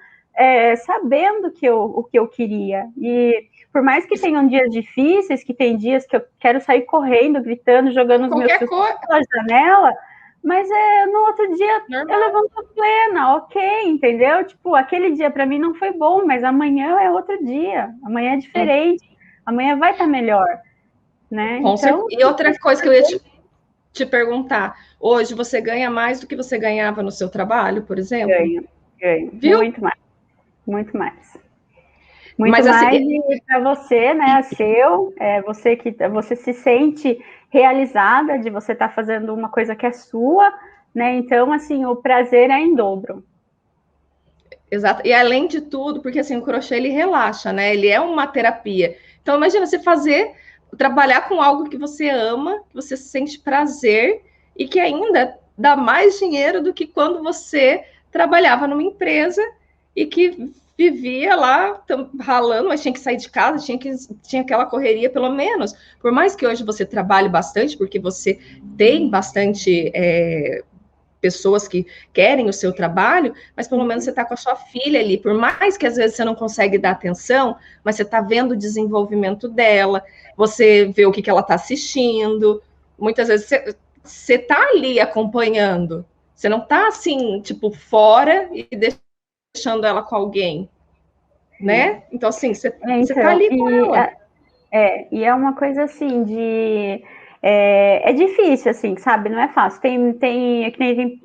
sabendo o que eu queria. E por mais que tenham dias difíceis, que tem dias que eu quero sair correndo, gritando, jogando os meus filhos pela janela, mas no outro dia eu levanto plena, ok, entendeu? Tipo, aquele dia para mim não foi bom, mas amanhã é outro dia, amanhã é diferente, amanhã vai estar melhor, né? Então, e outra coisa que eu ia te perguntar, hoje você ganha mais do que você ganhava no seu trabalho, por exemplo? Ganho, viu? Muito mais. Muito mais. Muito Mas, mais assim, para você, né? Você se sente realizada de você estar fazendo uma coisa que é sua, né? Então, assim, o prazer é em dobro. Exato. E além de tudo, porque assim, o crochê ele relaxa, né? Ele é uma terapia. Então, imagina você trabalhar com algo que você ama, que você sente prazer e que ainda dá mais dinheiro do que quando você trabalhava numa empresa e que vivia lá ralando, mas tinha que sair de casa, tinha aquela correria pelo menos. Por mais que hoje você trabalhe bastante, porque você tem bastante pessoas que querem o seu trabalho, mas pelo menos você está com a sua filha ali, por mais que às vezes você não consegue dar atenção, mas você está vendo o desenvolvimento dela, você vê o que ela está assistindo, muitas vezes você está ali acompanhando, você não está assim, tipo, fora e deixando ela com alguém, né? Então, assim, você está ali com ela. E é uma coisa assim de... É difícil, assim, sabe? Não é fácil. Tem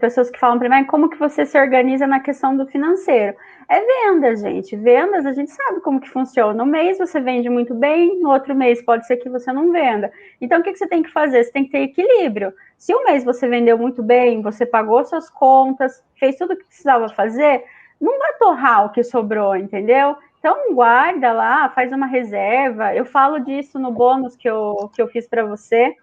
pessoas que falam para mim, como que você se organiza na questão do financeiro? É vendas, gente. Vendas, a gente sabe como que funciona. Um mês você vende muito bem, no outro mês pode ser que você não venda. Então, o que você tem que fazer? Você tem que ter equilíbrio. Se um mês você vendeu muito bem, você pagou suas contas, fez tudo o que precisava fazer, não vai torrar o que sobrou, entendeu? Então, guarda lá, faz uma reserva. Eu falo disso no bônus que eu fiz para você.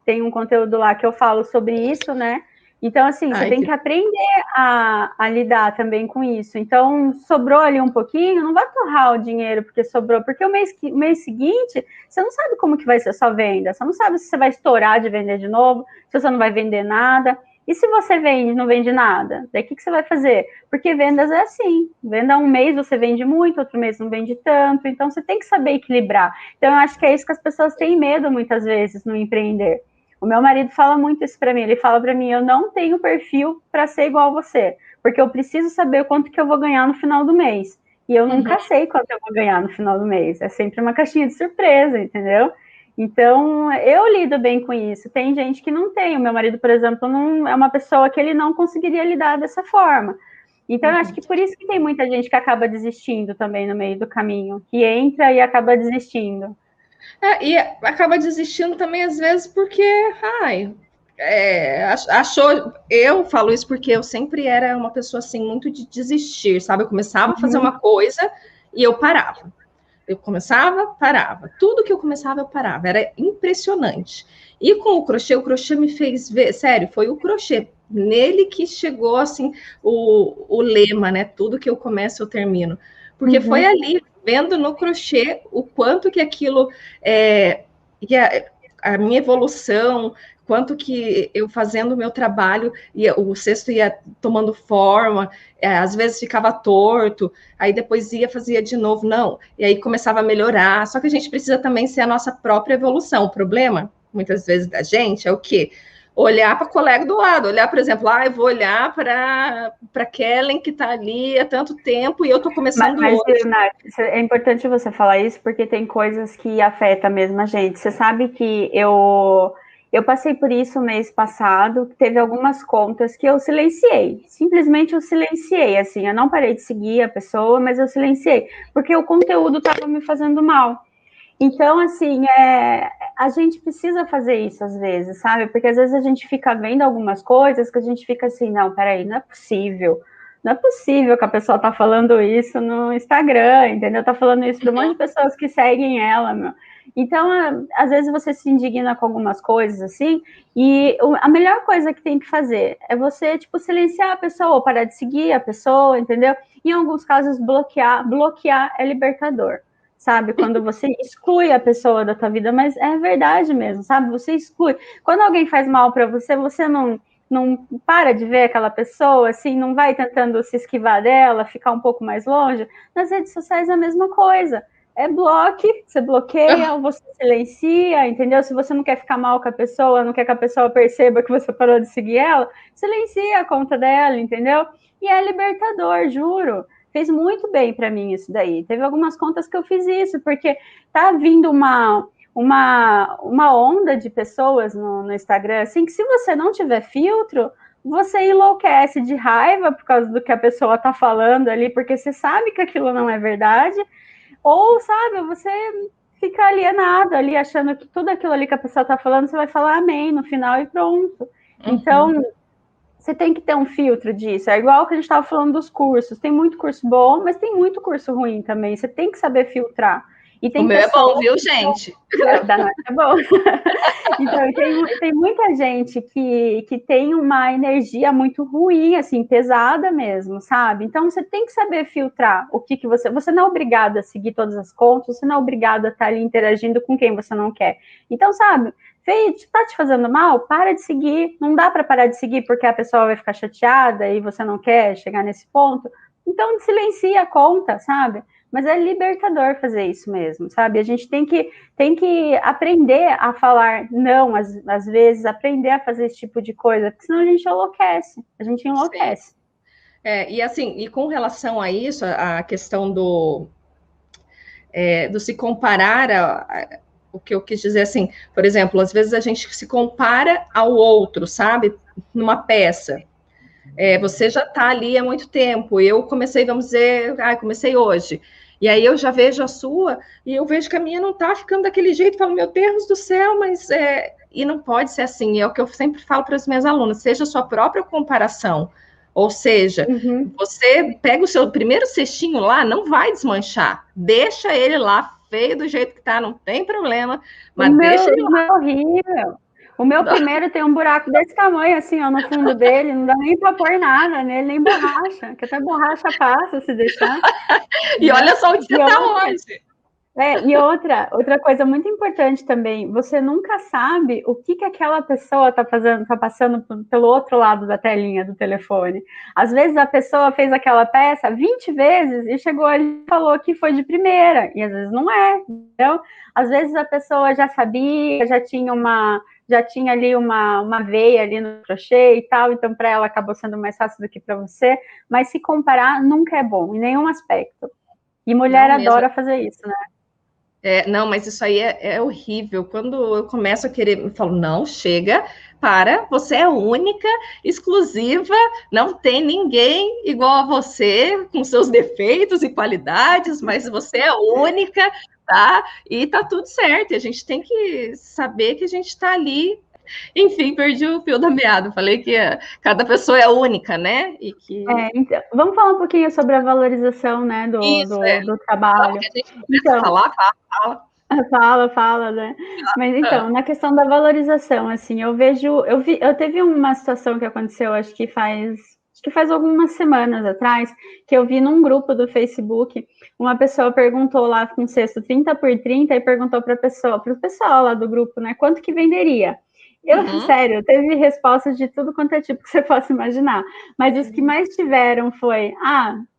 Tem um conteúdo lá que eu falo sobre isso, né? Então, assim, você tem que aprender a lidar também com isso. Então, sobrou ali um pouquinho, não vai torrar o dinheiro porque sobrou, porque o mês seguinte, você não sabe como que vai ser a sua venda, você não sabe se você vai estourar de vender de novo, se você não vai vender nada. E se você vende, não vende nada, daí o que você vai fazer? Porque vendas é assim, venda um mês você vende muito, outro mês não vende tanto, então você tem que saber equilibrar. Então, eu acho que é isso que as pessoas têm medo muitas vezes no empreender. O meu marido fala muito isso para mim. Ele fala para mim, eu não tenho perfil para ser igual a você, porque eu preciso saber quanto que eu vou ganhar no final do mês. E eu nunca sei quanto eu vou ganhar no final do mês. É sempre uma caixinha de surpresa, entendeu? Então, eu lido bem com isso. Tem gente que não tem. O meu marido, por exemplo, não é uma pessoa que ele não conseguiria lidar dessa forma. Então, eu acho que por isso que tem muita gente que acaba desistindo também no meio do caminho, que entra e acaba desistindo. E acaba desistindo também, às vezes, porque, achou. Eu falo isso porque eu sempre era uma pessoa assim, muito de desistir, sabe? Eu começava a fazer uma coisa e eu parava. Eu começava, parava. Tudo que eu começava, eu parava. Era impressionante. E com o crochê me fez ver, sério, foi o crochê. Nele que chegou assim o lema, né? Tudo que eu começo, eu termino. Porque foi ali, vendo no crochê, o quanto que aquilo a minha evolução, quanto que eu fazendo o meu trabalho, o cesto ia tomando forma, às vezes ficava torto, aí depois fazia de novo, não, e aí começava a melhorar, só que a gente precisa também ser a nossa própria evolução. O problema, muitas vezes, da gente é o quê? Olhar para o colega do lado, olhar, por exemplo, eu vou olhar para Kellen que está ali há tanto tempo e eu estou começando hoje. Nath, é importante você falar isso porque tem coisas que afetam mesmo a gente. Você sabe que eu passei por isso mês passado, teve algumas contas que eu silenciei, simplesmente eu silenciei, assim, eu não parei de seguir a pessoa, mas eu silenciei, porque o conteúdo estava me fazendo mal. Então, assim, a gente precisa fazer isso às vezes, sabe? Porque às vezes a gente fica vendo algumas coisas que a gente fica assim, não, peraí, não é possível. Não é possível que a pessoa tá falando isso no Instagram, entendeu? Tá falando isso para um monte de pessoas que seguem ela, meu. Então, às vezes você se indigna com algumas coisas, assim, e a melhor coisa que tem que fazer é você, tipo, silenciar a pessoa, ou parar de seguir a pessoa, entendeu? Em alguns casos, bloquear é libertador. sabe? Quando você exclui a pessoa da tua vida, mas é verdade mesmo, sabe? Você exclui. Quando alguém faz mal para você, você não para de ver aquela pessoa, assim, não vai tentando se esquivar dela, ficar um pouco mais longe. Nas redes sociais é a mesma coisa. É bloque, você bloqueia ou você silencia, entendeu? Se você não quer ficar mal com a pessoa, não quer que a pessoa perceba que você parou de seguir ela, silencia a conta dela, entendeu? E é libertador, juro. Fez muito bem para mim isso daí. Teve algumas contas que eu fiz isso, porque tá vindo uma onda de pessoas no Instagram, assim, que se você não tiver filtro, você enlouquece de raiva por causa do que a pessoa tá falando ali, porque você sabe que aquilo não é verdade, ou, sabe, você fica alienado ali, achando que tudo aquilo ali que a pessoa tá falando, você vai falar amém no final e pronto. Então, você tem que ter um filtro disso. É igual que a gente estava falando dos cursos. Tem muito curso bom, mas tem muito curso ruim também. Você tem que saber filtrar. E O tem meu é bom, viu, que... gente? Da noite é bom. Então, tem muita gente que tem uma energia muito ruim, assim, pesada mesmo, sabe? Então, você tem que saber filtrar o que você... Você não é obrigado a seguir todas as contas, você não é obrigado a estar ali interagindo com quem você não quer. Então, sabe, tá te fazendo mal? Para de seguir. Não dá para parar de seguir porque a pessoa vai ficar chateada e você não quer chegar nesse ponto. Então, silencia a conta, sabe? Mas é libertador fazer isso mesmo, sabe? A gente tem que aprender a falar não, às vezes, aprender a fazer esse tipo de coisa, porque senão a gente enlouquece. A gente enlouquece. Sim. E assim, e com relação a isso, a questão do se comparar, o que eu quis dizer assim, por exemplo, às vezes a gente se compara ao outro, sabe? Numa peça. Você já está ali há muito tempo. Eu comecei, vamos dizer, comecei hoje. E aí eu já vejo a sua e eu vejo que a minha não está ficando daquele jeito. Falo, meu Deus do céu, mas e não pode ser assim. É o que eu sempre falo para as minhas alunas: seja a sua própria comparação. Ou seja, você pega o seu primeiro cestinho lá, não vai desmanchar. Deixa ele lá feio do jeito que está, não tem problema, mas deixa ele O meu é horrível. O meu primeiro tem um buraco desse tamanho, assim, ó, no fundo dele, não dá nem para pôr nada nele, nem borracha, que até borracha passa se deixar. E Né? olha só onde você está hoje. E outra coisa muito importante também, você nunca sabe o que aquela pessoa está fazendo, tá passando pelo outro lado da telinha do telefone. Às vezes a pessoa fez aquela peça 20 vezes e chegou ali e falou que foi de primeira, e às vezes não é, entendeu? Às vezes a pessoa já sabia, já tinha ali uma veia ali no crochê e tal, então para ela acabou sendo mais fácil do que para você, mas se comparar nunca é bom, em nenhum aspecto. E mulher adora fazer isso, né? Não, mas isso aí é horrível. Quando eu começo a querer, eu falo, não, chega, você é única, exclusiva, não tem ninguém igual a você, com seus defeitos e qualidades, mas você é única, tá? E tá tudo certo. E a gente tem que saber que a gente está ali. Enfim, perdi o fio da meada. Falei que cada pessoa é única, né? E que... Então, vamos falar um pouquinho sobre a valorização, né, do trabalho. A gente começa a falar, fala. Fala, né? Mas então, na questão da valorização, assim, eu teve uma situação que aconteceu, acho que faz algumas semanas atrás, que eu vi num grupo do Facebook, uma pessoa perguntou lá com um cesto 30 por 30 e perguntou para o pessoal lá do grupo, né, quanto que venderia? Sério, teve respostas de tudo quanto é tipo que você possa imaginar. Mas os que mais tiveram foi,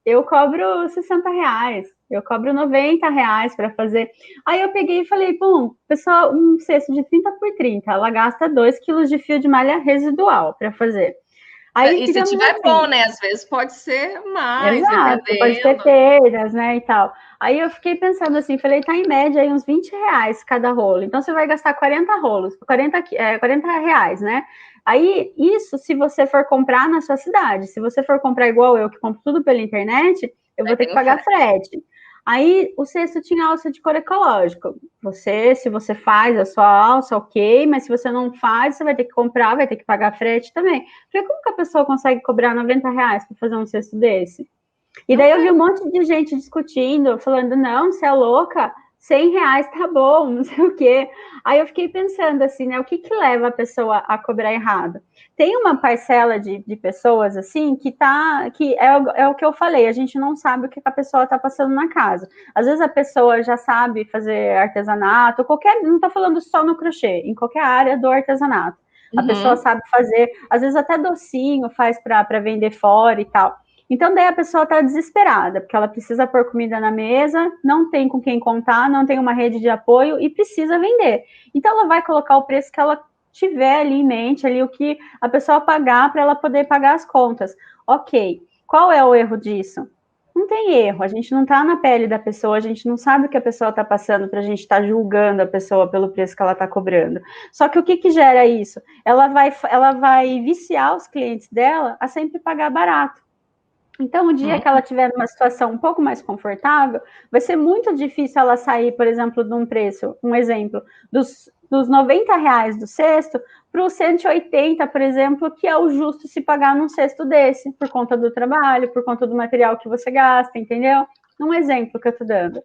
eu cobro R$60, eu cobro R$90 para fazer. Aí eu peguei e falei, bom, pessoal, um cesto de 30 por 30, ela gasta 2 quilos de fio de malha residual para fazer. Aí, e se tiver assim, bom, né? Às vezes pode ser mais, exato, pode ter perdas, né, e tal. Aí eu fiquei pensando assim, falei, tá em média aí uns R$20 cada rolo. Então você vai gastar 40 rolos, 40 reais, né? Aí, isso se você for comprar na sua cidade. Se você for comprar igual eu, que compro tudo pela internet, eu vou ter que pagar frete. Aí, o cesto tinha alça de cor ecológico. Se você faz a sua alça, ok, mas se você não faz, você vai ter que comprar, vai ter que pagar frete também. Falei, como que a pessoa consegue cobrar R$90 para fazer um cesto desse? E daí eu vi um monte de gente discutindo, falando, não, você é louca, R$ 100 tá bom, não sei o quê. Aí eu fiquei pensando assim, né? O que leva a pessoa a cobrar errado? Tem uma parcela de pessoas assim que é o que eu falei, a gente não sabe o que a pessoa está passando na casa. Às vezes a pessoa já sabe fazer artesanato, não estou falando só no crochê, em qualquer área do artesanato. A pessoa sabe fazer, às vezes até docinho faz para vender fora e tal. Então, daí a pessoa está desesperada, porque ela precisa pôr comida na mesa, não tem com quem contar, não tem uma rede de apoio e precisa vender. Então, ela vai colocar o preço que ela tiver ali em mente, ali o que a pessoa pagar para ela poder pagar as contas. Ok, qual é o erro disso? Não tem erro, a gente não está na pele da pessoa, a gente não sabe o que a pessoa está passando para a gente estar julgando a pessoa pelo preço que ela está cobrando. Só que o que gera isso? Ela vai viciar os clientes dela a sempre pagar barato. Então, o dia que ela tiver numa situação um pouco mais confortável, vai ser muito difícil ela sair, por exemplo, de um preço, um exemplo, dos R$ 90 do cesto para os 180, por exemplo, que é o justo se pagar num cesto desse, por conta do trabalho, por conta do material que você gasta, entendeu? Um exemplo que eu estou dando.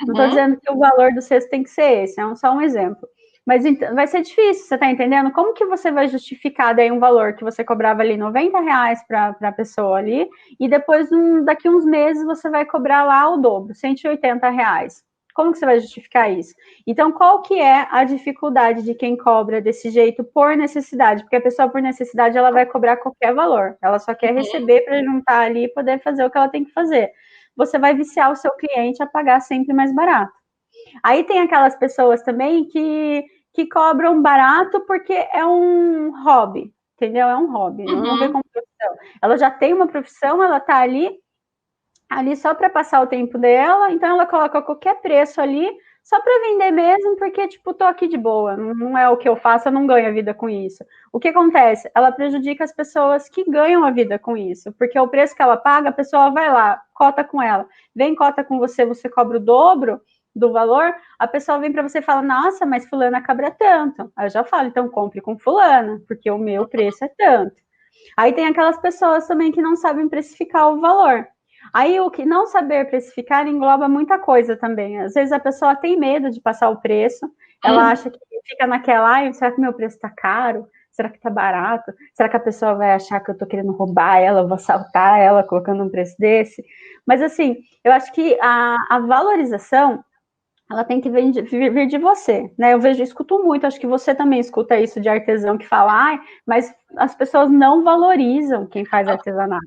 Não estou dizendo que o valor do cesto tem que ser esse, é só um exemplo. Mas então, vai ser difícil, você está entendendo? Como que você vai justificar daí um valor que você cobrava ali R$ 90 para a pessoa ali, e depois, daqui uns meses, você vai cobrar lá o dobro, R$ 180. Como que você vai justificar isso? Então, qual que é a dificuldade de quem cobra desse jeito por necessidade? Porque a pessoa, por necessidade, ela vai cobrar qualquer valor. Ela só quer receber para juntar ali e poder fazer o que ela tem que fazer. Você vai viciar o seu cliente a pagar sempre mais barato. Aí tem aquelas pessoas também que cobram barato porque é um hobby, entendeu? É um hobby, não vê como profissão. Ela já tem uma profissão, ela tá ali só para passar o tempo dela, então ela coloca qualquer preço ali, só para vender mesmo, porque, tipo, tô aqui de boa, não é o que eu faço, eu não ganho a vida com isso. O que acontece? Ela prejudica as pessoas que ganham a vida com isso, porque o preço que ela paga, a pessoa vai lá, cota com ela, vem cota com você, você cobra o dobro do valor, a pessoa vem para você e fala, nossa, mas fulana cobra tanto. Aí eu já falo, então compre com fulana, porque o meu preço é tanto. Aí tem aquelas pessoas também que não sabem precificar o valor. Aí o que não saber precificar engloba muita coisa também. Às vezes a pessoa tem medo de passar o preço, ela acha que fica naquela, ai, será que meu preço está caro? Será que está barato? Será que a pessoa vai achar que eu estou querendo roubar ela, eu vou assaltar ela colocando um preço desse? Mas assim, eu acho que a valorização ela tem que vir de você, né? Eu escuto muito, acho que você também escuta isso de artesão que fala, ai, mas as pessoas não valorizam quem faz artesanato.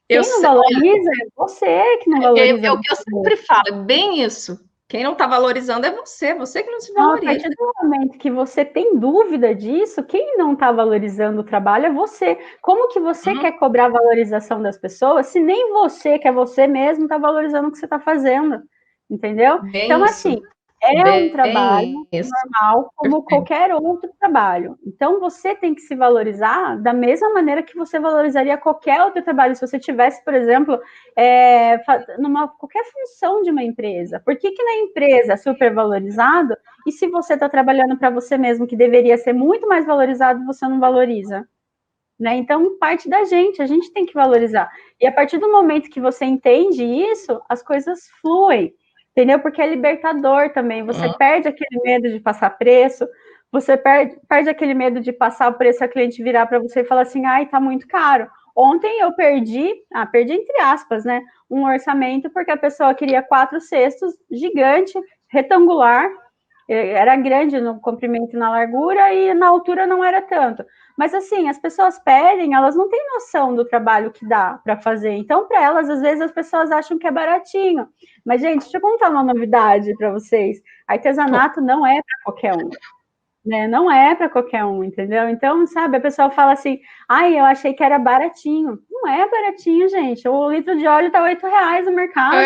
Quem não valoriza é você que não valoriza. É o que eu sempre falo, é bem isso. Quem não está valorizando é você que não se valoriza. A partir do momento que você tem dúvida disso, quem não está valorizando o trabalho é você. Como que você quer cobrar a valorização das pessoas se nem você, que é você mesmo, está valorizando o que você está fazendo? Entendeu? Bem então, isso. assim, é um trabalho normal como qualquer outro trabalho. Então, você tem que se valorizar da mesma maneira que você valorizaria qualquer outro trabalho. Se você tivesse, por exemplo, numa qualquer função de uma empresa. Por que na empresa é super valorizado e se você está trabalhando para você mesmo, que deveria ser muito mais valorizado, você não valoriza? Né? Então, parte da gente, a gente tem que valorizar. E a partir do momento que você entende isso, as coisas fluem, entendeu? Porque é libertador também. Você perde aquele medo de passar preço, você perde aquele medo de passar o preço, a cliente virar para você e falar assim, ai, tá muito caro. Ontem eu perdi entre aspas, né? Um orçamento, porque a pessoa queria 4 cestos, gigante, retangular, era grande no comprimento e na largura, e na altura não era tanto. Mas assim, as pessoas pedem, elas não têm noção do trabalho que dá para fazer. Então, para elas, às vezes as pessoas acham que é baratinho. Mas, gente, deixa eu contar uma novidade para vocês. Artesanato não é para qualquer um. Né? Não é para qualquer um, entendeu? Então, sabe, a pessoa fala assim, ai, eu achei que era baratinho. Não é baratinho, gente. O litro de óleo tá R$ 8 no mercado.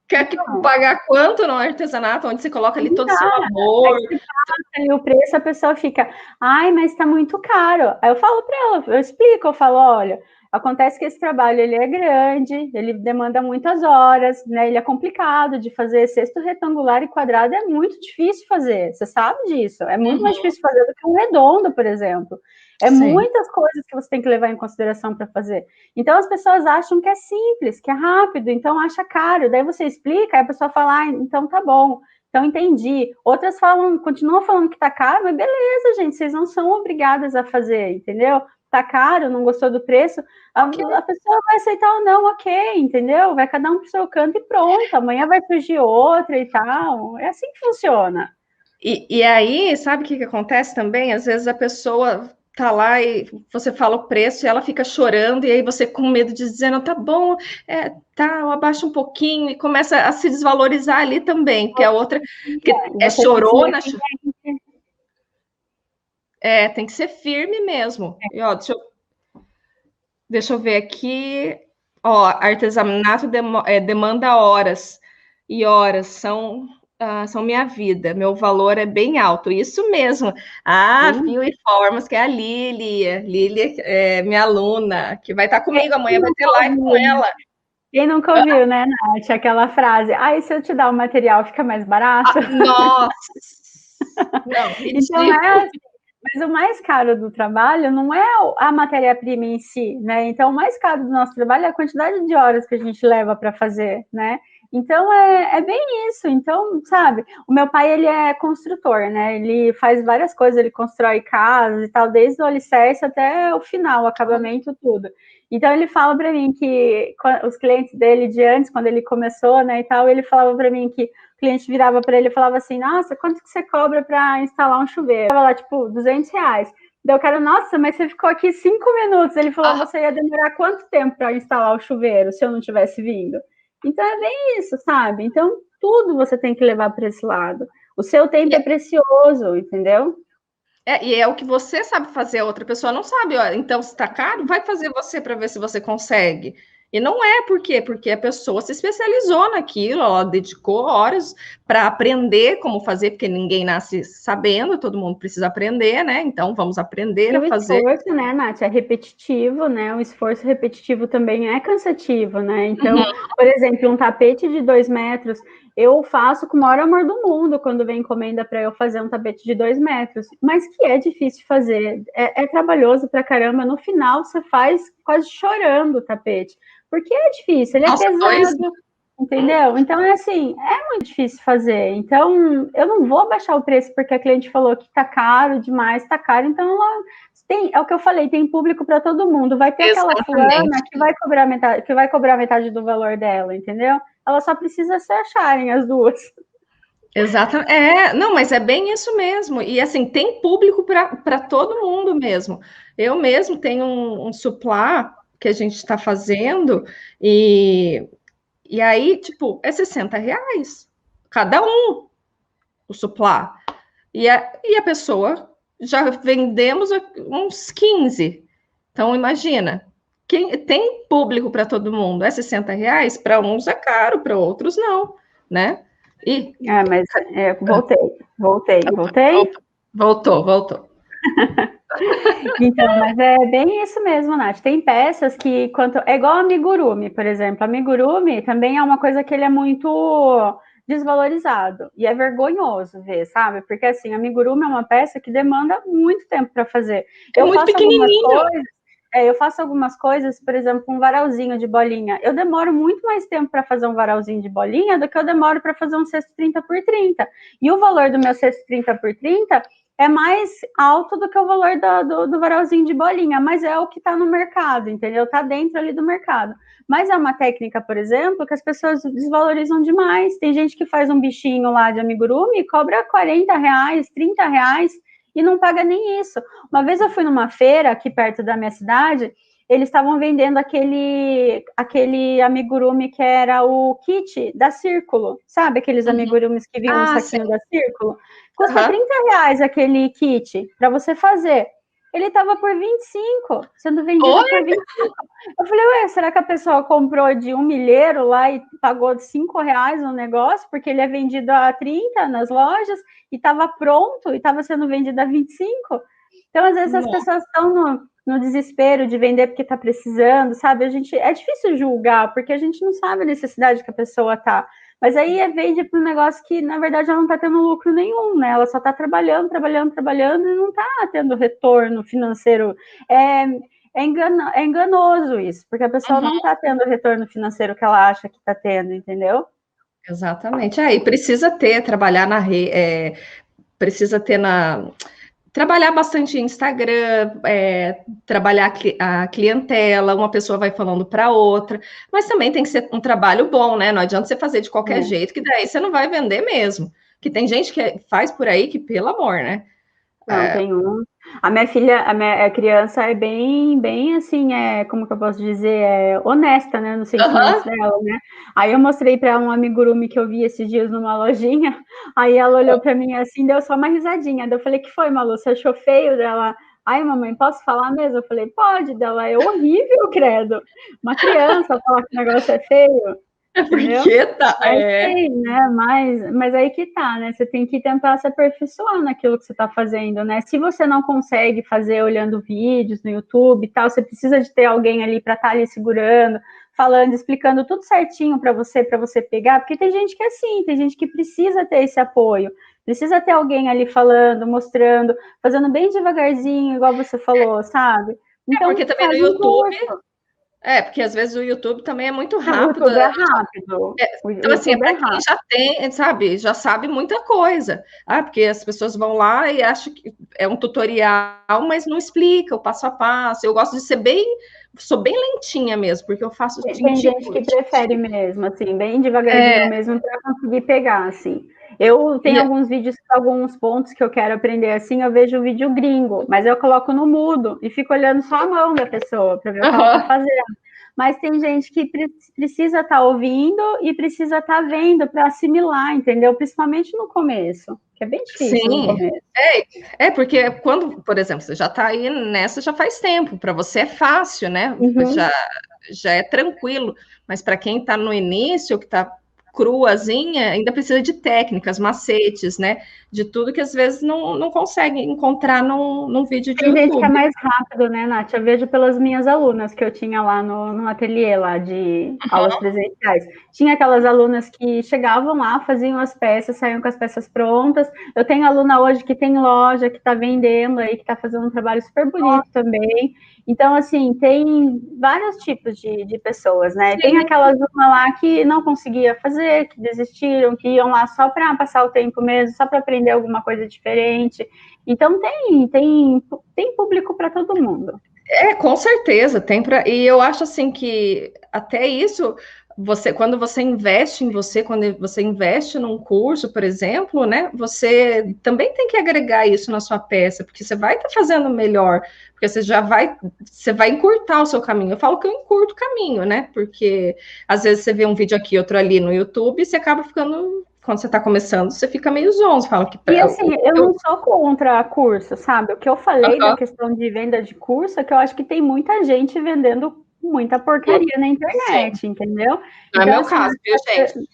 Quer que pagar quanto no artesanato, onde você coloca ali todo o seu amor? Aí você passa ali o preço, a pessoa fica, ai, mas tá muito caro. Aí eu falo para ela, eu explico, eu falo, olha, Acontece que esse trabalho ele é grande, ele demanda muitas horas, né? Ele é complicado de fazer. Cesto retangular e quadrado é muito difícil fazer. Você sabe disso? É muito mais difícil fazer do que um redondo, por exemplo. É muitas coisas que você tem que levar em consideração para fazer. Então as pessoas acham que é simples, que é rápido, então acha caro. Daí você explica, aí a pessoa fala, então tá bom. Então, entendi. Outras falam, continuam falando que tá caro, mas beleza, gente, vocês não são obrigadas a fazer, entendeu? Tá caro, não gostou do preço, a pessoa vai aceitar ou não, ok, entendeu? Vai cada um pro seu canto e pronto, amanhã vai surgir outra e tal. É assim que funciona. E aí, sabe o que acontece também? Às vezes a pessoa tá lá e você fala o preço e ela fica chorando, e aí você com medo de dizer, não, tá bom, tá, eu abaixo um pouquinho, e começa a se desvalorizar ali também, porque a outra que é chorona. Tem que ser firme mesmo. E, ó, deixa eu ver aqui. Ó, artesanato demanda horas. E horas são minha vida. Meu valor é bem alto. Isso mesmo. Fio e Formas, que é a Lili. Lili é minha aluna, que vai estar comigo amanhã, vai ter live com ela. Quem nunca ouviu, né, Nath? Aquela frase, e se eu te dar o material, fica mais barato? Nossa! Não, então mas o mais caro do trabalho não é a matéria-prima em si, né? Então, o mais caro do nosso trabalho é a quantidade de horas que a gente leva para fazer, né? Então, é bem isso. Então, sabe, o meu pai, ele é construtor, né? Ele faz várias coisas, ele constrói casas e tal, desde o alicerce até o final, o acabamento, tudo. Então, ele fala para mim que os clientes dele de antes, quando ele começou, né, e tal, ele falava para mim que o cliente virava para ele e falava assim, nossa, quanto que você cobra para instalar um chuveiro? Eu tava lá, tipo, R$200. Daí o cara, nossa, mas você ficou aqui 5 minutos. Ele falou, você ia demorar quanto tempo para instalar o chuveiro se eu não tivesse vindo? Então é bem isso, sabe? Então tudo você tem que levar para esse lado. O seu tempo é precioso, entendeu? E é o que você sabe fazer, a outra pessoa não sabe. Ó, então, se está caro, vai fazer você para ver se você consegue. E não é por quê? Porque a pessoa se especializou naquilo, ela dedicou horas para aprender como fazer, porque ninguém nasce sabendo, todo mundo precisa aprender, né? Então, vamos aprender a fazer. O esforço, né, Nath, é repetitivo, né? O esforço repetitivo também é cansativo, né? Então, por exemplo, um tapete de 2 metros, eu faço com o maior amor do mundo quando vem encomenda para eu fazer um tapete de 2 metros, mas que é difícil fazer, é trabalhoso pra caramba. No final, você faz quase chorando o tapete, porque é difícil, ele é pesado, entendeu? Então, é assim, é muito difícil fazer. Então, eu não vou baixar o preço porque a cliente falou que tá caro demais, tá caro, então ela é o que eu falei, tem público para todo mundo. Vai ter aquela fulana que vai cobrar metade do valor dela, entendeu? Ela só precisa se acharem as duas. Exatamente. Não, mas é bem isso mesmo. E assim, tem público para todo mundo mesmo. Eu mesmo tenho um suplá que a gente está fazendo, e aí, tipo, é R$60 cada um o suplá. E a pessoa já vendemos uns 15. Então, imagina, quem tem público para todo mundo, é R$60, para uns é caro, para outros não, né? Mas voltei. Voltou. Então, mas é bem isso mesmo, Nath. Tem peças que, é igual amigurumi, por exemplo. Amigurumi também é uma coisa que ele é muito desvalorizado. E é vergonhoso ver, sabe? Porque, assim, amigurumi é uma peça que demanda muito tempo para fazer. Eu faço algumas coisas, por exemplo, um varalzinho de bolinha. Eu demoro muito mais tempo para fazer um varalzinho de bolinha do que eu demoro para fazer um cesto 30x30. E o valor do meu cesto 30x30 é mais alto do que o valor do varalzinho de bolinha, mas é o que está no mercado, entendeu? Está dentro ali do mercado. Mas é uma técnica, por exemplo, que as pessoas desvalorizam demais. Tem gente que faz um bichinho lá de amigurumi e cobra R$40, R$30 e não paga nem isso. Uma vez eu fui numa feira aqui perto da minha cidade, eles estavam vendendo aquele amigurumi que era o kit da Círculo, sabe? Aqueles amigurumis que vinham no saquinho da Círculo. Custa R$30 aquele kit para você fazer. Ele estava por 25, sendo vendido por 25. Eu falei, ué, será que a pessoa comprou de um milheiro lá e pagou R$5 no negócio? Porque ele é vendido a 30 nas lojas e estava pronto e estava sendo vendido a 25. Então, às vezes, as pessoas estão no desespero de vender porque está precisando, sabe? É difícil julgar, porque a gente não sabe a necessidade que a pessoa tá. Mas aí vende para um negócio que, na verdade, ela não está tendo lucro nenhum, né? Ela só está trabalhando e não está tendo retorno financeiro. É enganoso isso, porque a pessoa não está tendo o retorno financeiro que ela acha que está tendo, entendeu? Exatamente. Aí precisa trabalhar na rede, precisa ter trabalhar bastante em Instagram, trabalhar a clientela, uma pessoa vai falando para outra, mas também tem que ser um trabalho bom, né? Não adianta você fazer de qualquer jeito, que daí você não vai vender mesmo. Que tem gente que faz por aí que, pelo amor, né? Não, tem um. A minha filha, a criança é bem assim, como que eu posso dizer, honesta, né, nos sentimentos dela, né? Aí eu mostrei para um amigurumi que eu vi esses dias numa lojinha, aí ela olhou para mim assim, deu só uma risadinha. Daí eu falei, que foi, Malu? Você achou feio dela? Ai, mamãe, posso falar mesmo? Eu falei, pode, dela, é horrível, credo. Uma criança falar que o negócio é feio. Porque tá. Sei, né? Mas aí que tá, né? Você tem que tentar se aperfeiçoar naquilo que você está fazendo, né? Se você não consegue fazer olhando vídeos no YouTube e tal, você precisa de ter alguém ali para estar ali segurando, falando, explicando tudo certinho para você pegar, porque tem gente que é assim, tem gente que precisa ter esse apoio, precisa ter alguém ali falando, mostrando, fazendo bem devagarzinho, igual você falou, sabe? Então, porque também no YouTube. Porque às vezes o YouTube também é muito rápido. O YouTube é rápido. Então, assim, para quem já tem, sabe, já sabe muita coisa. Porque as pessoas vão lá e acham que é um tutorial, mas não explica o passo a passo. Eu gosto de sou bem lentinha mesmo, porque eu faço. Tem gente que prefere mesmo, assim, bem devagarzinho mesmo, para conseguir pegar, assim. Eu tenho alguns vídeos, alguns pontos que eu quero aprender assim, eu vejo o vídeo gringo, mas eu coloco no mudo e fico olhando só a mão da pessoa para ver o que ela está fazendo. Mas tem gente que precisa estar ouvindo e precisa estar vendo para assimilar, entendeu? Principalmente no começo, que é bem difícil no começo. Porque quando, por exemplo, você já está aí nessa já faz tempo, para você é fácil, né? Já é tranquilo, mas para quem está no início, que está cruazinha, ainda precisa de técnicas, macetes, né? De tudo que às vezes não consegue encontrar num vídeo de YouTube. Tem gente que é mais rápido, né, Nath? Eu vejo pelas minhas alunas que eu tinha lá no ateliê lá de aulas presenciais. Tinha aquelas alunas que chegavam lá, faziam as peças, saíam com as peças prontas. Eu tenho aluna hoje que tem loja, que está vendendo aí, que está fazendo um trabalho super bonito também. Então, assim, tem vários tipos de pessoas, né? Sim. Tem aquelas uma lá que não conseguia fazer, que desistiram, que iam lá só para passar o tempo mesmo, só para aprender alguma coisa diferente. Então, tem público para todo mundo. Com certeza, tem para. E eu acho assim que até isso, quando você investe em você, quando você investe num curso, por exemplo, né? Você também tem que agregar isso na sua peça, porque você vai estar fazendo melhor, porque você vai encurtar o seu caminho. Eu falo que eu encurto o caminho, né? Porque às vezes você vê um vídeo aqui, outro ali no YouTube, e você acaba ficando. Quando você está começando, você fica meio zonzo, fala que... E assim, eu não sou contra curso, sabe? O que eu falei da questão de venda de curso é que eu acho que tem muita gente vendendo muita porcaria na internet, sim, entendeu? Não é meu caso, viu, gente?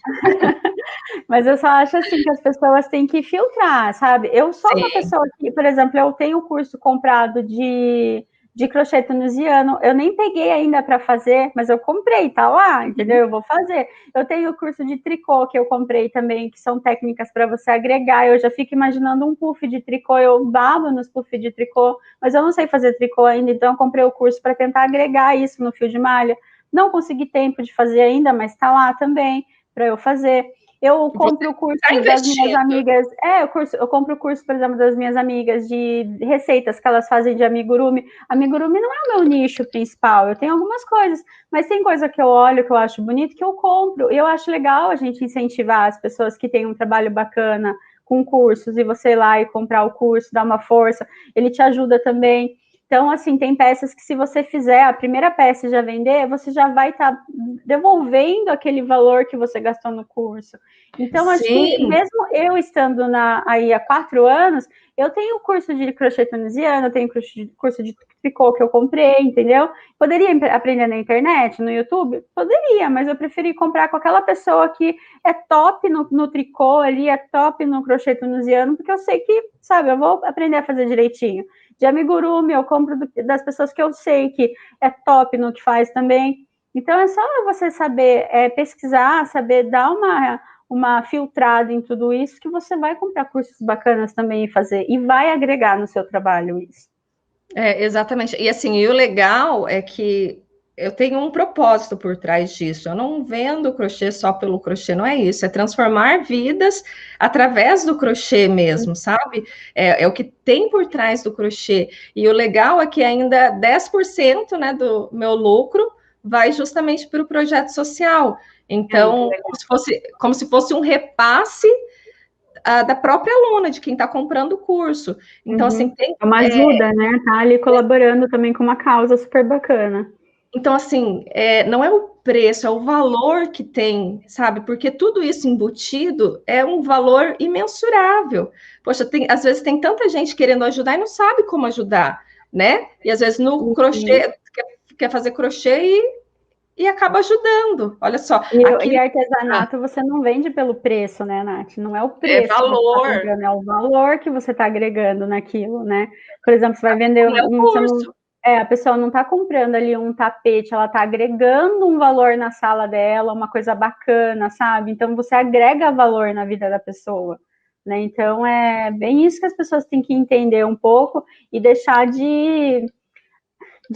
Mas eu só acho assim que as pessoas têm que filtrar, sabe? Eu sou uma pessoa que, por exemplo, eu tenho curso comprado de crochê tunisiano, eu nem peguei ainda para fazer, mas eu comprei, tá lá, entendeu? Eu vou fazer. Eu tenho o curso de tricô que eu comprei também, que são técnicas para você agregar. Eu já fico imaginando um puff de tricô, eu babo nos puff de tricô, mas eu não sei fazer tricô ainda, então eu comprei o curso para tentar agregar isso no fio de malha. Não consegui tempo de fazer ainda, mas tá lá também para eu fazer. Eu compro o curso das minhas amigas. Eu compro o curso, por exemplo, das minhas amigas de receitas que elas fazem de amigurumi. Amigurumi não é o meu nicho principal. Eu tenho algumas coisas, mas tem coisa que eu olho, que eu acho bonito, que eu compro. E eu acho legal a gente incentivar as pessoas que têm um trabalho bacana com cursos, e você ir lá e comprar o curso, dar uma força. Ele te ajuda também. Então, assim, tem peças que se você fizer a primeira peça e já vender, você já vai estar devolvendo aquele valor que você gastou no curso. Então, acho que mesmo eu estando aí há 4 anos, eu tenho curso de crochê tunisiano, eu tenho curso de tricô que eu comprei, entendeu? Poderia aprender na internet, no YouTube? Poderia, mas eu preferi comprar com aquela pessoa que é top no tricô ali, é top no crochê tunisiano, porque eu sei que, sabe, eu vou aprender a fazer direitinho. de amigurumi, eu compro das pessoas que eu sei que é top no que faz também. Então, é só você saber pesquisar, saber dar uma filtrada em tudo isso, que você vai comprar cursos bacanas também e fazer, e vai agregar no seu trabalho isso. Exatamente. E assim, e o legal é que eu tenho um propósito por trás disso. Eu não vendo crochê só pelo crochê, não é isso. É transformar vidas através do crochê mesmo, sabe? É o que tem por trás do crochê. E o legal é que ainda 10%, né, do meu lucro vai justamente para o projeto social. Então, como se fosse um repasse da própria aluna, de quem está comprando o curso. Então, assim, tem. É uma ajuda, né? Tá ali colaborando também com uma causa super bacana. Então, assim, não é o preço, é o valor que tem, sabe? Porque tudo isso embutido é um valor imensurável. Poxa, às vezes tem tanta gente querendo ajudar e não sabe como ajudar, né? E às vezes no crochê, quer fazer crochê e acaba ajudando. Olha só. E artesanato você não vende pelo preço, né, Nath? Não é o preço que você está pagando, é o valor que você está agregando naquilo, né? Por exemplo, você vai vender a pessoa não está comprando ali um tapete, ela está agregando um valor na sala dela, uma coisa bacana, sabe? Então você agrega valor na vida da pessoa, né? Então é bem isso que as pessoas têm que entender um pouco e deixar de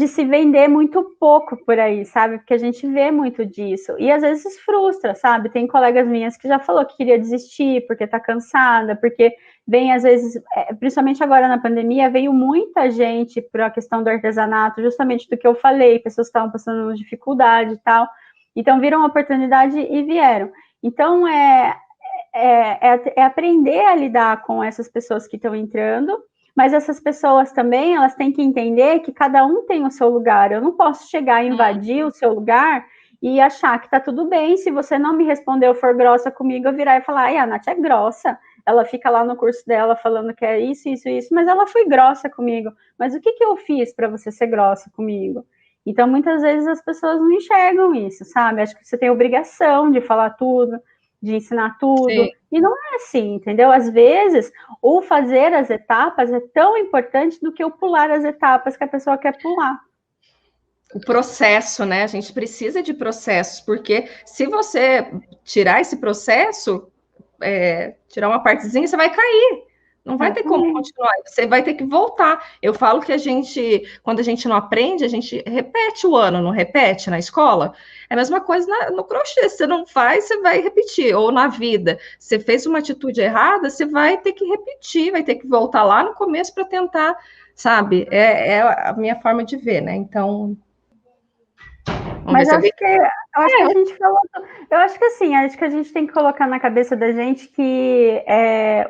se vender muito pouco por aí, sabe? Porque a gente vê muito disso. E às vezes frustra, sabe? Tem colegas minhas que já falou que queria desistir porque tá cansada, porque vem às vezes, principalmente agora na pandemia, veio muita gente para a questão do artesanato, justamente do que eu falei, pessoas que estavam passando dificuldade e tal. Então viram a oportunidade e vieram. Então é aprender a lidar com essas pessoas que estão entrando, mas essas pessoas também, elas têm que entender que cada um tem o seu lugar. Eu não posso chegar e invadir o seu lugar e achar que tá tudo bem. Se você não me respondeu, for grossa comigo, eu virar e falar, ai, a Nath é grossa. Ela fica lá no curso dela falando que é isso, isso, isso, mas ela foi grossa comigo. Mas o que eu fiz para você ser grossa comigo? Então, muitas vezes as pessoas não enxergam isso, sabe? Acho que você tem obrigação de falar tudo, de ensinar tudo. Sim. E não é assim, entendeu? Às vezes, o fazer as etapas é tão importante do que o pular as etapas que a pessoa quer pular. O processo, né? A gente precisa de processos, porque se você tirar esse processo, tirar uma partezinha, você vai cair. Não vai ter como continuar, você vai ter que voltar. Eu falo que quando a gente não aprende, a gente repete o ano, não repete na escola? É a mesma coisa no crochê, você não faz, você vai repetir. Ou na vida, você fez uma atitude errada, você vai ter que repetir, vai ter que voltar lá no começo para tentar, sabe? É a minha forma de ver, né? Então, mas eu acho que a gente falou. Eu acho que assim, acho que a gente tem que colocar na cabeça da gente que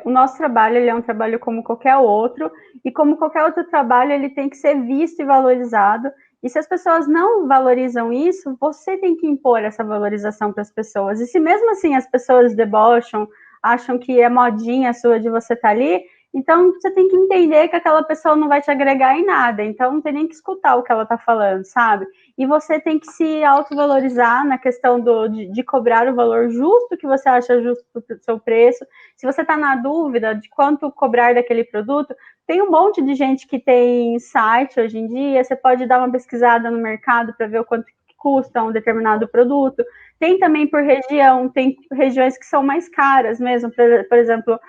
o nosso trabalho ele é um trabalho como qualquer outro, e como qualquer outro trabalho, ele tem que ser visto e valorizado. E se as pessoas não valorizam isso, você tem que impor essa valorização para as pessoas. E se mesmo assim as pessoas debocham, acham que é modinha sua de você estar ali, então você tem que entender que aquela pessoa não vai te agregar em nada. Então não tem nem que escutar o que ela está falando, sabe? E você tem que se autovalorizar na questão de cobrar o valor justo que você acha justo para o seu preço. Se você está na dúvida de quanto cobrar daquele produto, tem um monte de gente que tem site hoje em dia, você pode dar uma pesquisada no mercado para ver o quanto custa um determinado produto. Tem também por região, tem regiões que são mais caras mesmo, por exemplo,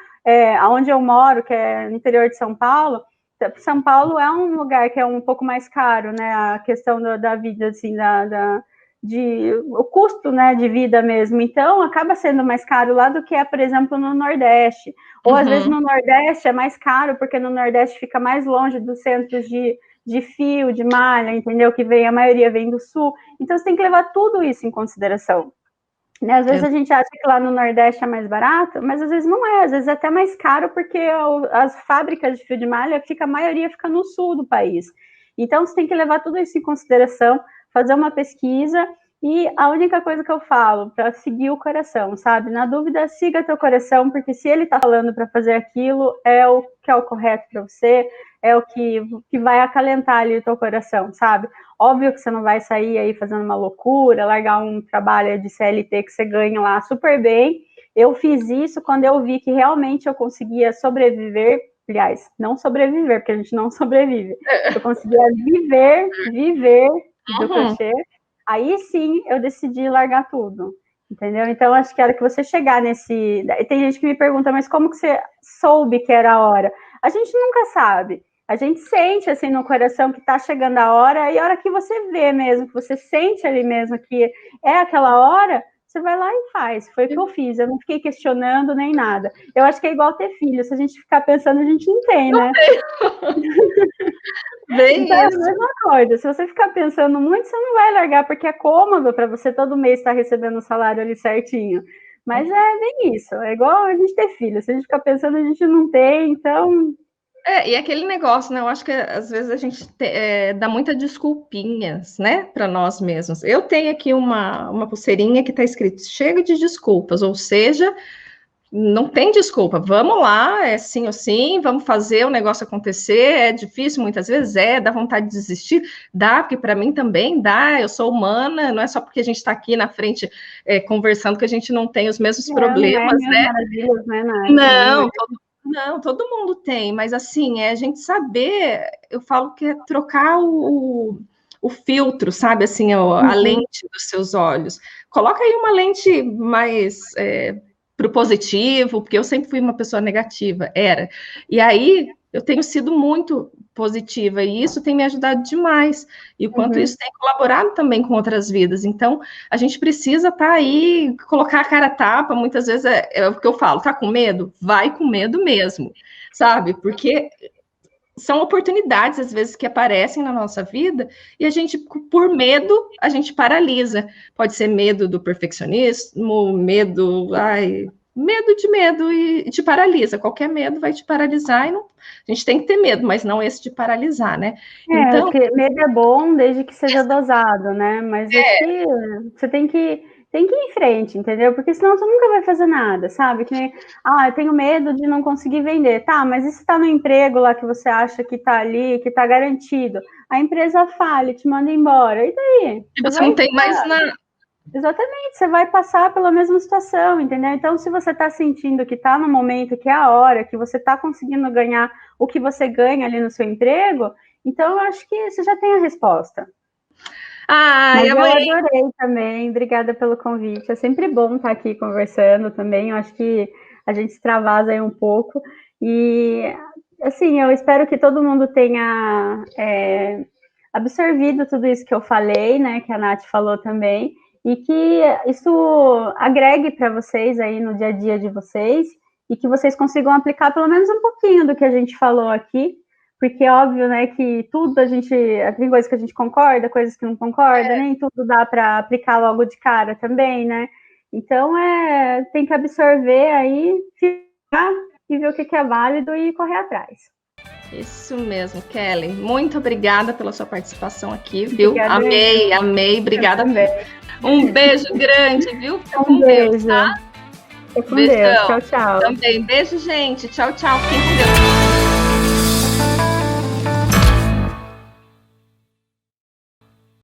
onde eu moro, que é no interior de São Paulo. São Paulo é um lugar que é um pouco mais caro, né? A questão da vida, assim, o custo, né, de vida mesmo. Então, acaba sendo mais caro lá do que é, por exemplo, no Nordeste. Ou, às vezes, no Nordeste é mais caro, porque no Nordeste fica mais longe dos centros de fio, de malha, entendeu? Que a maioria vem do Sul. Então, você tem que levar tudo isso em consideração. Né? Às vezes a gente acha que lá no Nordeste é mais barato, mas às vezes não é, às vezes é até mais caro, porque as fábricas de fio de malha, a maioria fica no sul do país. Então você tem que levar tudo isso em consideração, fazer uma pesquisa, e a única coisa que eu falo, para seguir o coração, sabe? Na dúvida, siga teu coração, porque se ele tá falando para fazer aquilo, é o que é o correto para você, é o que vai acalentar ali o teu coração, sabe? Óbvio que você não vai sair aí fazendo uma loucura, largar um trabalho de CLT que você ganha lá super bem. Eu fiz isso quando eu vi que realmente eu conseguia sobreviver, aliás, não sobreviver, porque a gente não sobrevive. Eu conseguia viver do crochê, aí sim eu decidi largar tudo, entendeu? Então, acho que a hora que você chegar nesse... Tem gente que me pergunta, mas como que você soube que era a hora? A gente nunca sabe. A gente sente, assim, no coração que tá chegando a hora, e a hora que você vê mesmo, que você sente ali mesmo que é aquela hora, você vai lá e faz. Foi o que eu fiz, eu não fiquei questionando nem nada. Eu acho que é igual ter filho, se a gente ficar pensando, a gente não tem, né? Bem então, isso. é a mesma coisa. Se você ficar pensando muito, você não vai largar, porque é cômodo para você todo mês estar recebendo o salário ali certinho. Mas é bem isso. É igual a gente ter filho. Se a gente ficar pensando, a gente não tem, então... E aquele negócio, né? Eu acho que às vezes a gente dá muita desculpinhas, né? Para nós mesmos. Eu tenho aqui uma pulseirinha que está escrito chega de desculpas, ou seja, não tem desculpa, vamos lá, é sim ou sim, vamos fazer o negócio acontecer, é difícil muitas vezes, dá vontade de desistir, dá, porque para mim também dá, eu sou humana, não é só porque a gente está aqui na frente conversando que a gente não tem os mesmos problemas, não é né? Maravilhas, né, Nath? Não, todo mundo tem, mas assim, a gente saber, eu falo que é trocar o filtro, sabe, assim, a lente dos seus olhos. Coloca aí uma lente mais para o positivo, porque eu sempre fui uma pessoa negativa, e aí eu tenho sido muito positiva, e isso tem me ajudado demais, e o quanto isso tem colaborado também com outras vidas, então a gente precisa estar aí, colocar a cara a tapa, muitas vezes é o que eu falo, tá com medo? Vai com medo mesmo, sabe, porque são oportunidades, às vezes, que aparecem na nossa vida, e a gente, por medo, a gente paralisa, pode ser medo do perfeccionismo, medo de medo e te paralisa. Qualquer medo vai te paralisar e não, a gente tem que ter medo, mas não esse de paralisar, né? Então, medo é bom desde que seja dosado, né? Mas acho que você tem que ir em frente, entendeu? Porque senão você nunca vai fazer nada, sabe? Que nem, eu tenho medo de não conseguir vender. Tá, mas e se tá no emprego lá que você acha que tá ali, que tá garantido? A empresa falha, te manda embora. E daí? E você não tem mais nada. Exatamente, você vai passar pela mesma situação, entendeu? Então, se você está sentindo que está no momento, que é a hora, que você está conseguindo ganhar o que você ganha ali no seu emprego, então eu acho que você já tem a resposta. Mas eu adorei também, obrigada pelo convite. É sempre bom estar aqui conversando também, eu acho que a gente extravasa aí um pouco. E, assim, eu espero que todo mundo tenha absorvido tudo isso que eu falei, né, que a Nath falou também, e que isso agregue para vocês aí no dia a dia de vocês e que vocês consigam aplicar pelo menos um pouquinho do que a gente falou aqui, porque é óbvio, né, que tudo tem coisas que a gente concorda, coisas que não concorda, nem tudo dá para aplicar logo de cara também, né? Então, tem que absorver aí, ficar e ver o que é válido e correr atrás. Isso mesmo, Kelly. Muito obrigada pela sua participação aqui, viu? Obrigada, amei. Obrigada também. Um beijo grande, viu? Fica com Deus, tá? Fica com Deus. Tchau, tchau. Também. Beijo, gente. Tchau, tchau. Fiquem com Deus.